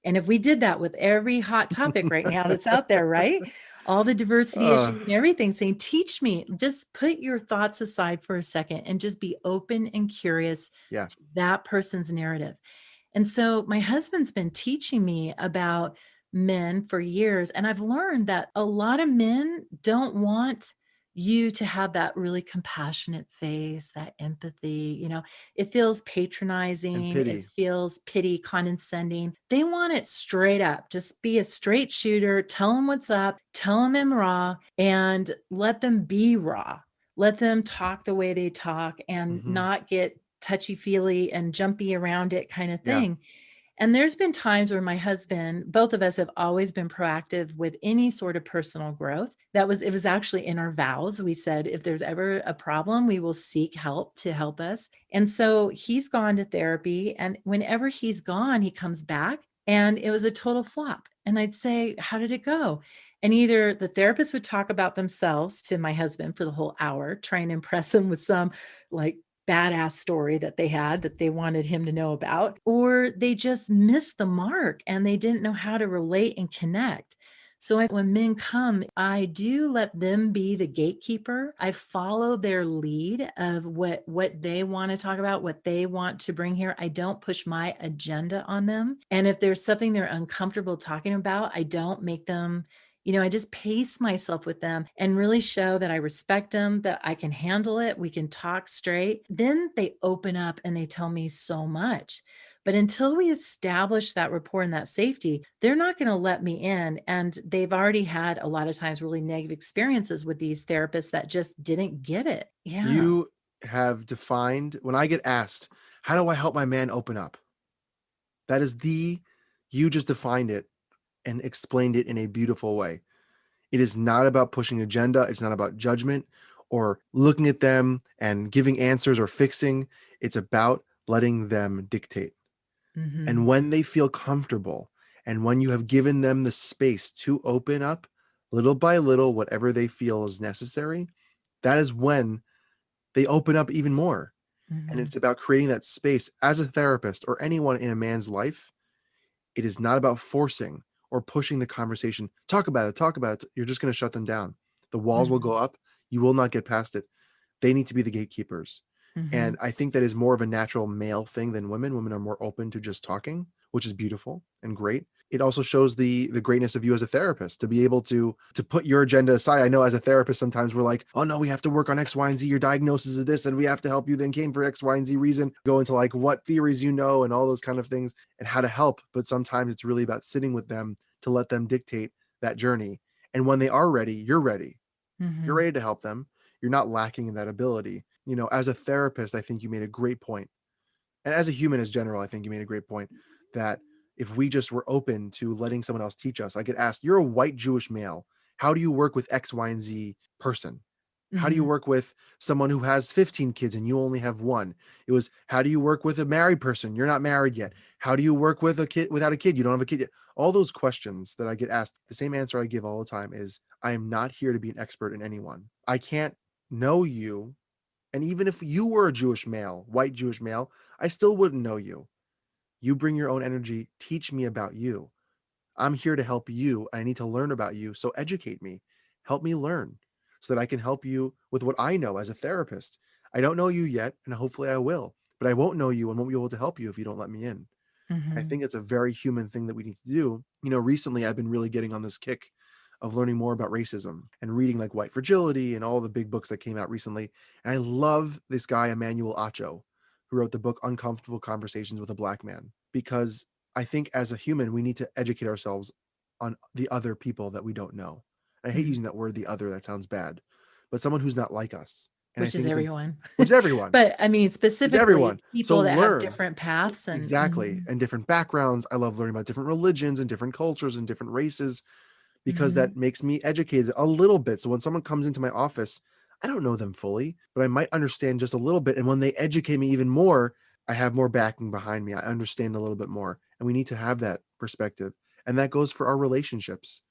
And if we did that with every hot topic right now that's out there, right? all the diversity Uh, issues and everything, saying, teach me, just put your thoughts aside for a second and just be open and curious yeah. to that person's narrative. And so my husband's been teaching me about men for years. And I've learned that a lot of men don't want you to have that really compassionate face, that empathy. It feels And patronizing, it pity. feels pity, condescending. They want it straight up. Just be a straight shooter, tell them what's up, tell them in raw, and let them be raw. Let them talk the way they talk and Hmm. not get touchy feely and jumpy around it kind of Yeah. thing. And there's been times where my husband, both of us have always been proactive with any sort of personal growth. It was actually in our vows. We said, if there's ever a problem, we will seek help to help us. And so he's gone to therapy. And whenever he's gone, he comes back and it was a total flop. And I'd say, how did it go? And either the therapist would talk about themselves to my husband for the whole hour, trying to impress him with some like badass story that they had that they wanted him to know about, or they just missed the mark and they didn't know how to relate and connect. So when men come, I do let them be the gatekeeper. I follow their lead of what they want to talk about, what they want to bring here. I don't push my agenda on them. And if there's something they're uncomfortable talking about, I don't make them, I just pace myself with them and really show that I respect them, that I can handle it. We can talk straight. Then they open up and they tell me so much. But until we establish that rapport and that safety, they're not going to let me in. And they've already had a lot of times really negative experiences with these therapists that just didn't get it. Yeah. You have defined, when I get asked, how do I help my man open up? That is you just defined it and explained it in a beautiful way. It is not about pushing agenda. It's not about judgment or looking at them and giving answers or fixing. It's about letting them dictate. Mm-hmm. And when they feel comfortable and when you have given them the space to open up little by little, whatever they feel is necessary, that is when they open up even more. And Mm-hmm. it's about creating that space as a therapist or anyone in a man's life. It is not about forcing or pushing the conversation. Talk about it. Talk about it. You're just going to shut them down. The walls will Mm-hmm. go up. You will not get past it. They need to be the gatekeepers. Mm-hmm. And I think that is more of a natural male thing than women. Women are more open to just talking, which is beautiful and great. It also shows the greatness of you as a therapist to be able to put your agenda aside. I know as a therapist, sometimes we're like, oh no, we have to work on X, Y, and Z. Your diagnosis is this, and we have to help you. Then came for X, Y, and Z reason. Go into like what theories you know and all those kind of things and how to help. But sometimes it's really about sitting with them to let them dictate that journey. And when they are ready, you're ready. You're Mm-hmm. ready to help them. You're not lacking in that ability. As a therapist, I think you made a great point. And as a human as general, I think you made a great point that if we just were open to letting someone else teach us, I get asked, you're a white Jewish male. How do you work with X, Y, and Z person? How do you Mm-hmm. work with someone who has 15 kids and you only have one? It was, how do you work with a married person? You're not married yet. How do you work with a kid without a kid? You don't have a kid yet. All those questions that I get asked, the same answer I give all the time is, I am not here to be an expert in anyone. I can't know you. And even if you were a Jewish male, white Jewish male, I still wouldn't know you. You bring your own energy. Teach me about you. I'm here to help you. I need to learn about you. So educate me. Help me learn so that I can help you with what I know as a therapist. I don't know you yet, and hopefully I will, but I won't know you and won't be able to help you if you don't let me in. I Mm-hmm. think it's a very human thing that we need to do. Recently I've been really getting on this kick of learning more about racism and reading like White Fragility and all the big books that came out recently. And I love this guy, Emmanuel Acho, who wrote the book Uncomfortable Conversations with a Black Man, because I think as a human, we need to educate ourselves on the other people that we don't know. I hate Mm-hmm. using that word, the other, that sounds bad, but someone who's not like us. And I Which is think it's, everyone. which is everyone, But I mean, it's specifically everyone. So people that have learn. different paths and Exactly. mhm, And different backgrounds. I love learning about different religions and different cultures and different races because mhm, that makes me educated a little bit. So when someone comes into my office, I don't know them fully, but I might understand just a little bit. And when they educate me even more, I have more backing behind me. I understand a little bit more. And we need to have that perspective. And that goes for our relationships.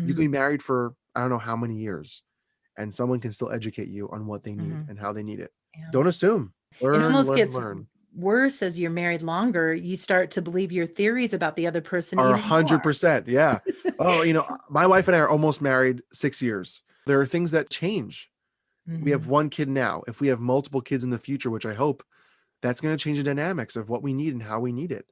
You can mhm, be married for I don't know how many years, and someone can still educate you on what they need mhm. and how they need it. Yeah. Don't assume. It Learn, almost learn, gets learn. worse, as you're married longer, you start to believe your theories about the other person Are even more. 100%. Yeah. Oh, my wife and I are almost married 6 years. There are things that change. We have Mhm, one kid now. If we have multiple kids in the future, which I hope, that's going to change the dynamics of what we need and how we need it.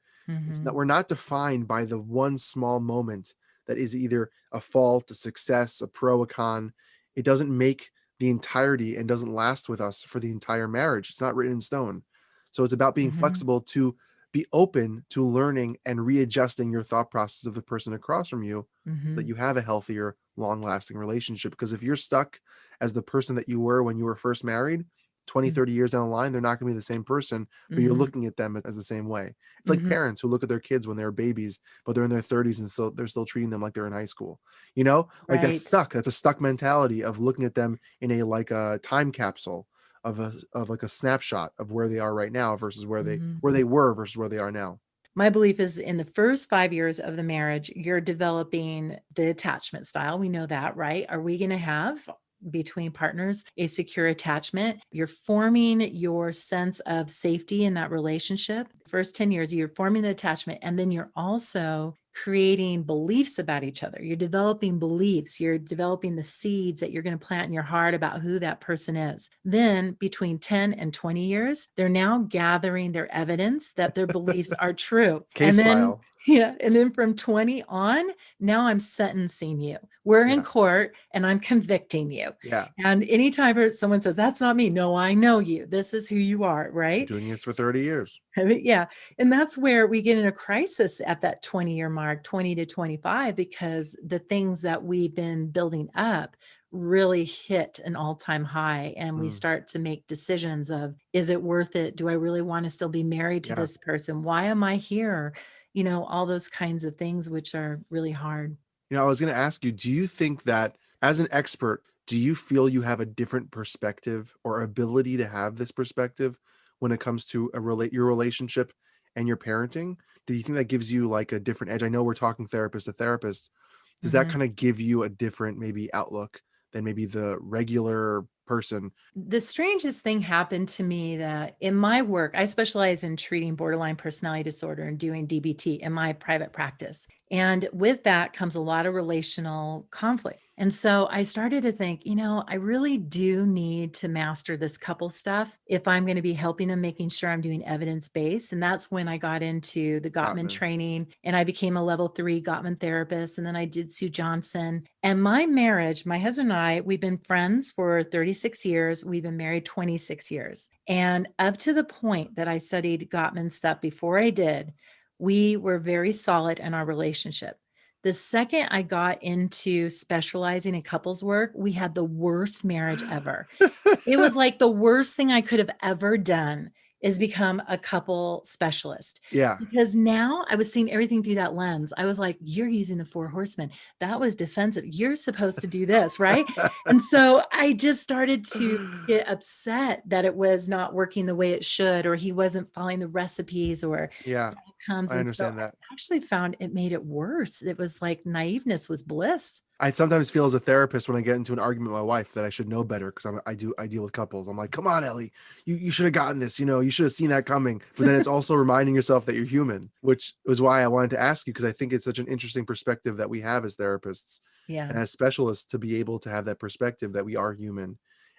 It's not, mhm, we're not defined by the one small moment that is either a fault, a success, a pro, a con. It doesn't make the entirety and doesn't last with us for the entire marriage. It's not written in stone. So it's about being mhm, flexible to be open to learning and readjusting your thought process of the person across from you so that mhm, you have a healthier, long lasting relationship. Because if you're stuck as the person that you were when you were first married, 20, mm, 30 years down the line, they're not going to be the same person, but you're mhm, looking at them as the same way. It's like mhm. parents who look at their kids when they're babies, but they're in their 30s and still they're still treating them like they're in high school. Like that's Right. stuck. That's a stuck mentality of looking at them in a time capsule of like a snapshot of where they are right now versus Mhm. where they were versus where they are now. My belief is in the first 5 years of the marriage, you're developing the attachment style. We know that, right? Are we going to have between partners a secure attachment? You're forming your sense of safety in that relationship. First 10 years, you're forming the attachment, and then you're also creating beliefs about each other. You're developing beliefs, you're developing the seeds that you're going to plant in your heart about who that person is. Then, between 10 and 20 years, they're now gathering their evidence that their beliefs are true. And Case then, file. yeah, and then from 20 on, now I'm sentencing you. We're in Yeah. court and I'm convicting you. Yeah. And anytime someone says, that's not me, no, I know you. This is who you are, Been right? doing this for 30 years. Yeah. And that's where we get in a crisis at that 20-year mark, 20 to 25, because the things that we've been building up really hit an all-time high. And we Mm, start to make decisions of, is it worth it? Do I really want to still be married to yeah. this person? Why am I here? All those kinds of things, which are really hard. I was going to ask you, do you think that as an expert, do you feel you have a different perspective or ability to have this perspective when it comes to your relationship and your parenting? Do you think that gives you like a different edge? I know we're talking therapist to therapist. Does that Mhm. kind of give you a different maybe outlook than maybe the regular person? The strangest thing happened to me that in my work, I specialize in treating borderline personality disorder and doing DBT in my private practice. And with that comes a lot of relational conflict. And so I started to think, I really do need to master this couple stuff if I'm going to be helping them, making sure I'm doing evidence based. And that's when I got into the Gottman Gottman. training and I became a level 3 Gottman therapist. And then I did Sue Johnson. And my marriage, my husband and I, we've been friends for 36 years. We've been married 26 years. And up to the point that I studied Gottman stuff before I did, we were very solid in our relationship. The second I got into specializing in couples work, we had the worst marriage ever. It was like the worst thing I could have ever done is become a couple specialist. Yeah. Because now I was seeing everything through that lens. I was like, you're using the 4 horsemen. That was defensive. You're supposed to do this, right? And so I just started to get upset that it was not working the way it should, or he wasn't following the recipes or Yeah, the outcomes. I And so understand that. I actually found it made it worse. It was like naiveness was bliss. I sometimes feel as a therapist when I get into an argument with my wife that I should know better because I deal with couples. I'm like, come on, Ellie, you should have gotten this. You should have seen that coming. But then it's also reminding yourself that you're human, which was why I wanted to ask you because I think it's such an interesting perspective that we have as therapists Yeah. and as specialists to be able to have that perspective that we are human,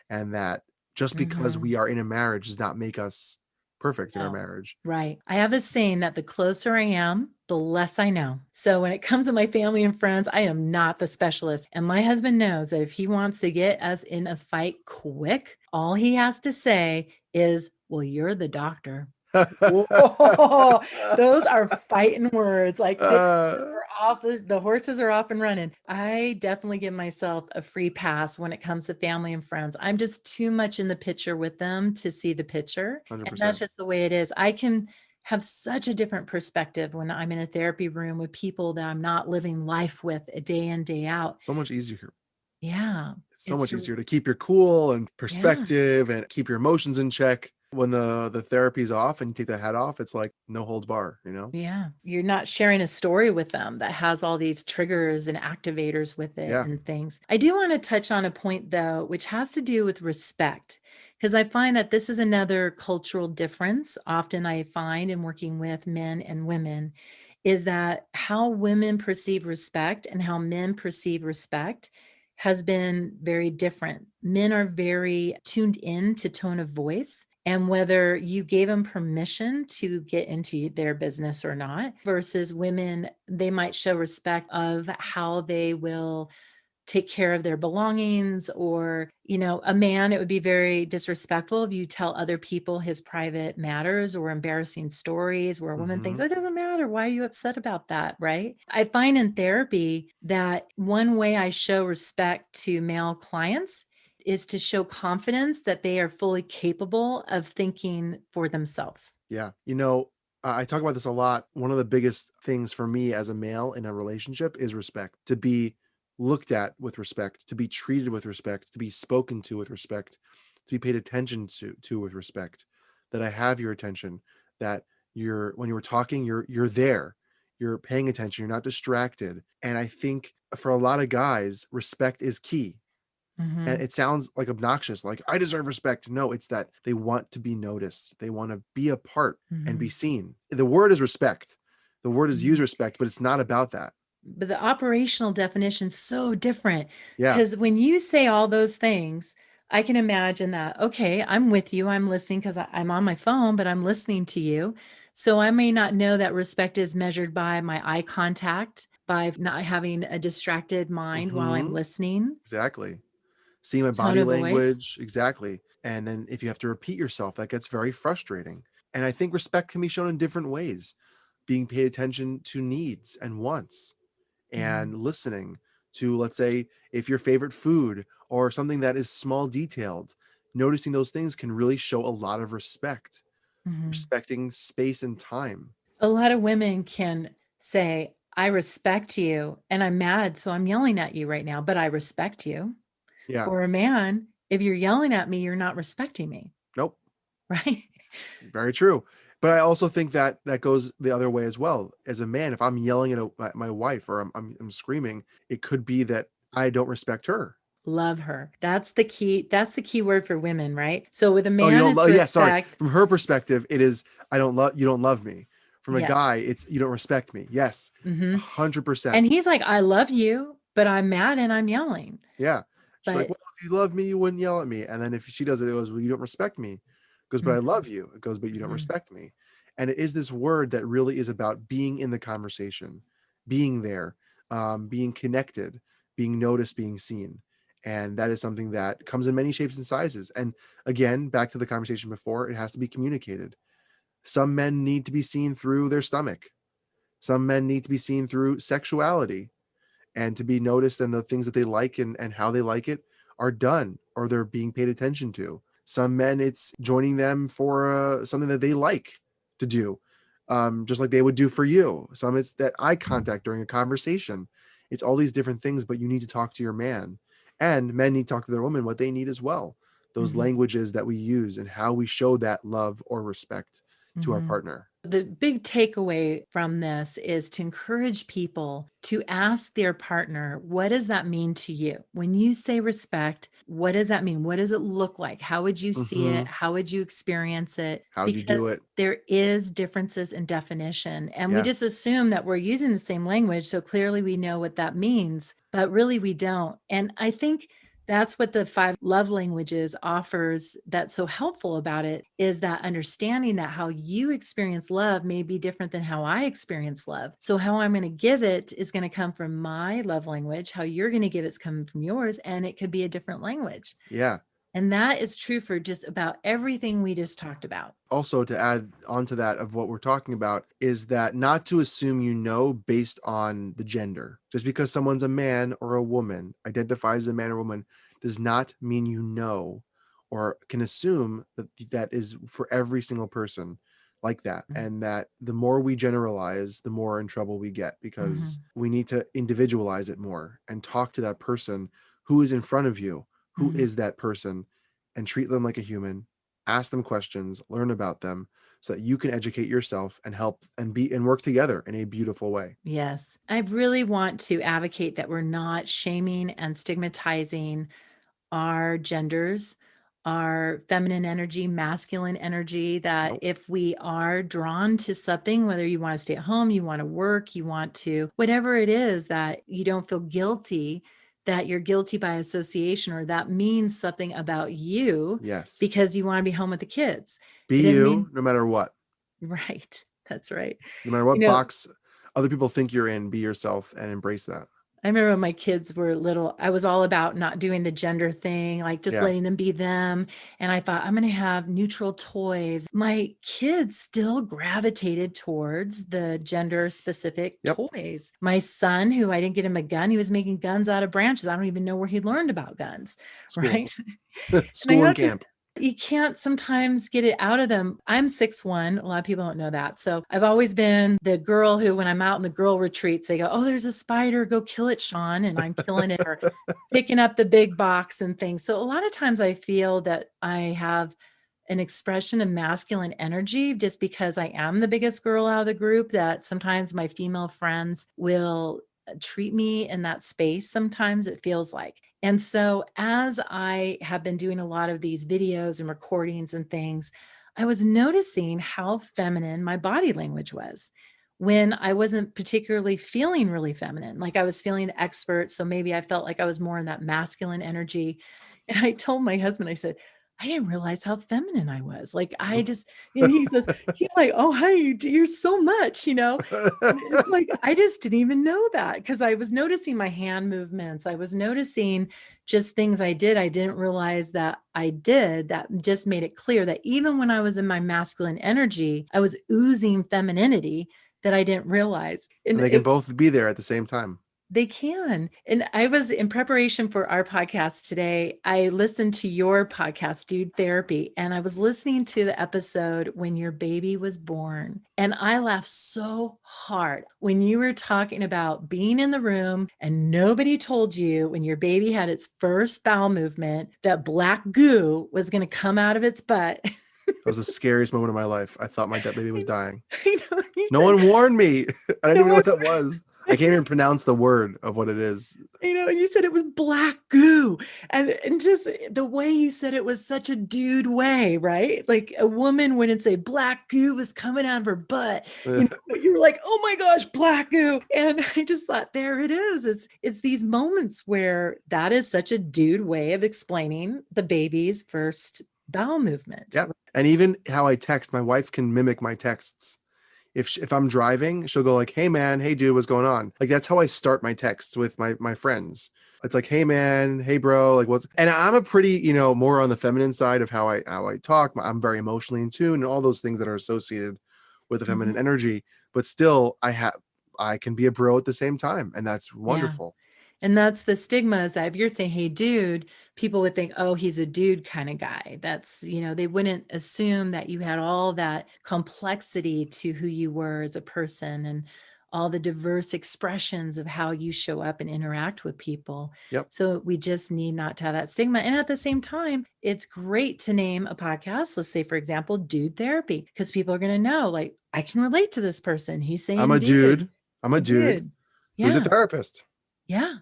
and that just because Mhm. we are in a marriage does not make us perfect in our No. marriage. Right. I have a saying that the closer I am, the less I know. So when it comes to my family and friends, I am not the specialist. And my husband knows that if he wants to get us in a fight quick, all he has to say is, well, you're the doctor. Whoa, those are fighting words. Like Uh, we're off, the horses are off and running. I definitely give myself a free pass when it comes to family and friends. I'm just too much in the picture with them to see the picture. And that's 100%. just the way it is. I can have such a different perspective when I'm in a therapy room with people that I'm not living life with a day in, day out. So much easier. Yeah. It's so It's, much easier to keep your cool and yeah. perspective and keep your emotions in check. When the therapy's off and you take the hat off, it's like no holds bar. Yeah, you're not sharing a story with them that has all these triggers and activators with it Yeah. and things. I do want to touch on a point though, which has to do with respect, Because I find that this is another cultural difference. Often I find in working with men and women is that how women perceive respect and how men perceive respect has been very different. Men are very tuned in to tone of voice and whether you gave them permission to get into their business or not, versus women, they might show respect of how they will take care of their belongings. Or, a man, it would be very disrespectful if you tell other people his private matters or embarrassing stories, where a woman thinks, Hmm. "Oh, it doesn't matter. Why are you upset about that?" Right? I find in therapy that one way I show respect to male clients is to show confidence that they are fully capable of thinking for themselves. Yeah. I talk about this a lot. One of the biggest things for me as a male in a relationship is respect. To be looked at with respect, to be treated with respect, to be spoken to with respect, to be paid attention to with respect. That I have your attention, that when you were talking, you're there. You're paying attention, you're not distracted. And I think for a lot of guys, respect is key. And Mhm. it sounds like obnoxious, like I deserve respect. No, it's that they want to be noticed. They want to be a part and be Mhm. seen. The word is respect. The word is use Mhm. respect, but it's not about that. But the operational definition's so different, Yeah. because when you say all those things, I can imagine that, okay, I'm with you, I'm listening because I'm on my phone, but I'm listening to you. So I may not know that respect is measured by my eye contact, by not having a distracted mind while I'm Hmm. listening, Exactly. See my tone body of voice. language. Exactly. And then if you have to repeat yourself, that gets very frustrating. And I think respect can be shown in different ways. Being paid attention to needs and wants, Mhm. and listening to, let's say, if your favorite food or something that is small detailed, noticing those things can really show a lot of respect. Mhm. Respecting space and time. A lot of women can say, "I respect you, and I'm mad, so I'm yelling at you right now, but I respect you." Yeah. Or a man, "If you're yelling at me, you're not respecting me." Nope. Right? Very true. But I also think that that goes the other way as well. As a man, if I'm yelling at my wife, or I'm screaming, it could be that I don't respect her. Love her. That's the key word for women, right? So with a Oh, you man, don't it's love? Yeah, sorry. respect. From her perspective, it is I don't love you. Don't love me. From a Yes. guy, it's you don't respect me. Yes, Mhm. 100%. And he's like, "I love you, but I'm mad and I'm yelling." Yeah. She's like, But well, if you love me, you wouldn't yell at me. And then if she does it, it goes, well, you don't respect me. It goes, but I Mhm, love you. It goes, but you don't mhm, respect me. And it is this word that really is about being in the conversation, being there, being connected, being noticed, being seen. And that is something that comes in many shapes and sizes. And again, back to the conversation before, it has to be communicated. Some men need to be seen through their stomach. Some men need to be seen through sexuality, and to be noticed, and the things that they like and how they like it are done, or they're being paid attention to. Some men, it's joining them for something that they like to do, just like they would do for you. Some, it's that eye contact during a conversation. It's all these different things, but you need to talk to your man, and men need to talk to their woman what they need as well. Those mhm, languages that we use and how we show that love or respect to our mhm. partner. The big takeaway from this is to encourage people to ask their partner, "What does that mean to you? When you say respect, what does that mean? What does it look like? How would you see Hmm. it? How would you experience it?" How'd you do Because it? there is differences in definition, and we Yeah. just assume that we're using the same language, so clearly we know what that means, but really we don't. And I think that's what the 5 love languages offers that's so helpful about it, is that understanding that how you experience love may be different than how I experience love. So how I'm going to give it is going to come from my love language. How you're going to give it's coming from yours, and it could be a different language. Yeah. And that is true for just about everything we just talked about. Also, to add onto that of what we're talking about, is that not to assume based on the gender. Just because someone's a man or a woman, identifies as a man or woman, does not mean or can assume that that is for every single person like that. And that the more we generalize, the more in trouble we get, because Mhm, we need to individualize it more and talk to that person who is in front of you, who mhm. is that person, and treat them like a human. Ask them questions, learn about them, so that you can educate yourself and help and be and work together in a beautiful way. Yes. I really want to advocate that we're not shaming and stigmatizing our genders our feminine energy, masculine energy, that Nope. if we are drawn to something, whether you want to stay at home, you want to work, you want to, whatever it is, that you don't feel guilty, that you're guilty by association, or that means something about you Yes. because you want to be home with the kids. Be It doesn't you mean, no matter what. right. That's right. No matter You what know, box other people think you're in, be yourself and embrace that. I remember when my kids were little, I was all about not doing the gender thing, like just Yeah. letting them be them. And I thought, I'm going to have neutral toys. My kids still gravitated towards the gender specific Yep. toys. My son, who I didn't get him a gun, he was making guns out of branches. I don't even know where he learned about guns. School. Right. And I School and have to, camp. you can't sometimes get it out of them. I'm 6'1". A lot of people don't know that. So I've always been the girl who, when I'm out in the girl retreats, they go, oh, there's a spider, go kill it, Shawn. And I'm killing it, or picking up the big box and things. So a lot of times I feel that I have an expression of masculine energy just because I am the biggest girl out of the group, that sometimes my female friends will treat me in that space. Sometimes it feels like. And so as I have been doing a lot of these videos and recordings and things, I was noticing how feminine my body language was when I wasn't particularly feeling really feminine. Like I was feeling expert. So maybe I felt like I was more in that masculine energy. And I told my husband, I said, I didn't realize how feminine I was. Like I Nope. just, and he's like, oh, honey, you're so much, And it's like, I just didn't even know that, because I was noticing my hand movements. I was noticing just things I did. I didn't realize that I did, that just made it clear that even when I was in my masculine energy, I was oozing femininity that I didn't realize. And And they can both be there at the same time. they can. And I was in preparation for our podcast today. I listened to your podcast, Dude Therapy, and I was listening to the episode when your baby was born. And I laughed so hard when you were talking about being in the room and nobody told you when your baby had its first bowel movement that black goo was going to come out of its butt. That was the scariest moment of my life. I thought my baby was dying. I know, you No said, one warned me. I didn't no even know one what that was. I can't even pronounce the word of what it is. and you said it was black goo, and just the way you said it was such a dude way, right? Like a woman wouldn't say black goo was coming out of her butt, but you were like, oh my gosh, black goo. And I just thought, there it is. It's these moments where that is such a dude way of explaining the baby's first bowel movement. Yeah. And even how I text, my wife can mimic my texts. If I'm driving, she'll go like, hey man, hey dude, what's going on? Like that's how I start my texts with my friends. It's like, hey man, hey bro, like what's, and I'm a pretty, more on the feminine side of how I talk. I'm very emotionally in tune and all those things that are associated with the feminine Mhm. energy, but still I can be a bro at the same time. And that's Yeah. wonderful. And that's the stigma, is that if you're saying, hey, dude, people would think, oh, he's a dude kind of guy. That's, they wouldn't assume that you had all that complexity to who you were as a person and all the diverse expressions of how you show up and interact with people. Yep. So we just need not to have that stigma. And at the same time, it's great to name a podcast. Let's say, for example, Dude Therapy, because people are going to know, like, I can relate to this person. He's I'm saying a dude, dude. I'm a dude dude. who's a Yeah. therapist. Yeah.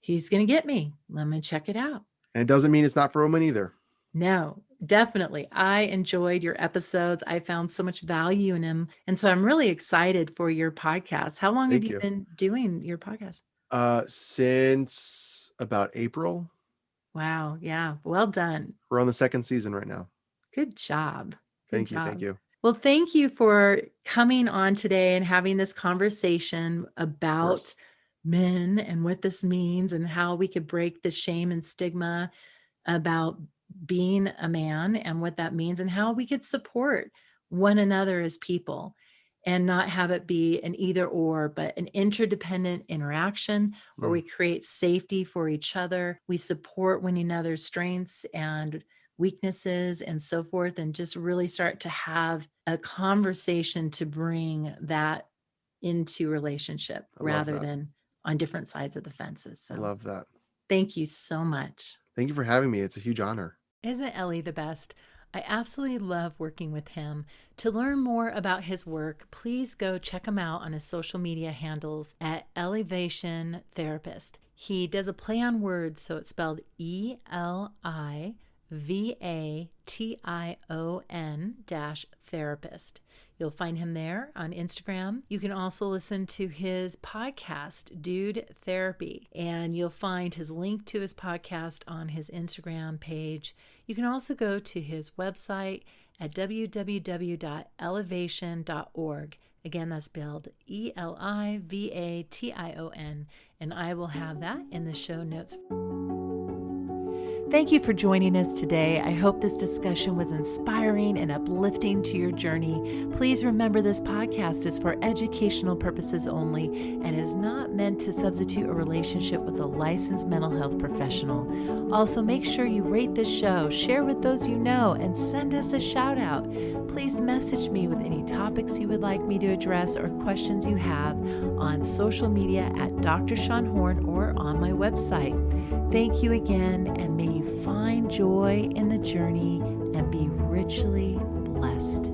He's going to get me. Let me check it out. And it doesn't mean it's not for women either. No, definitely. I enjoyed your episodes. I found so much value in them. And so I'm really excited for your podcast. How long have Thank you you. been doing your podcast? Since about April. Wow. Yeah. Well done. We're on the second season right now. Good job. Good Thank you. job. Thank you. Well, thank you for coming on today and having this conversation about men and what this means and how we could break the shame and stigma about being a man and what that means and how we could support one another as people and not have it be an either or, but an interdependent interaction where we create safety for each other. We support one another's strengths and weaknesses and so forth, and just really start to have a conversation to bring that into relationship rather than on different sides of the fences. I So love that. thank you so much. Thank you for having me. It's a huge honor. Isn't Eli the best? I absolutely love working with him. To learn more about his work, please go check him out on his social media handles at ELIvation Therapist. He does a play on words, so it's spelled ELIvation. VATION-therapist. You'll find him there on Instagram. You can also listen to his podcast, Dude Therapy, and you'll find his link to his podcast on his Instagram page. You can also go to his website at www.ELIvation.org. Again, that's spelled ELIVATION, and I will have that in the show notes. Thank you for joining us today. I hope this discussion was inspiring and uplifting to your journey. Please remember this podcast is for educational purposes only and is not meant to substitute a relationship with a licensed mental health professional. Also, make sure you rate this show, share with those you know, and send us a shout out. Please message me with any topics you would like me to address or questions you have on social media at Dr. Shawn Horn or on my website. Thank you again, and may you find joy in the journey and be richly blessed.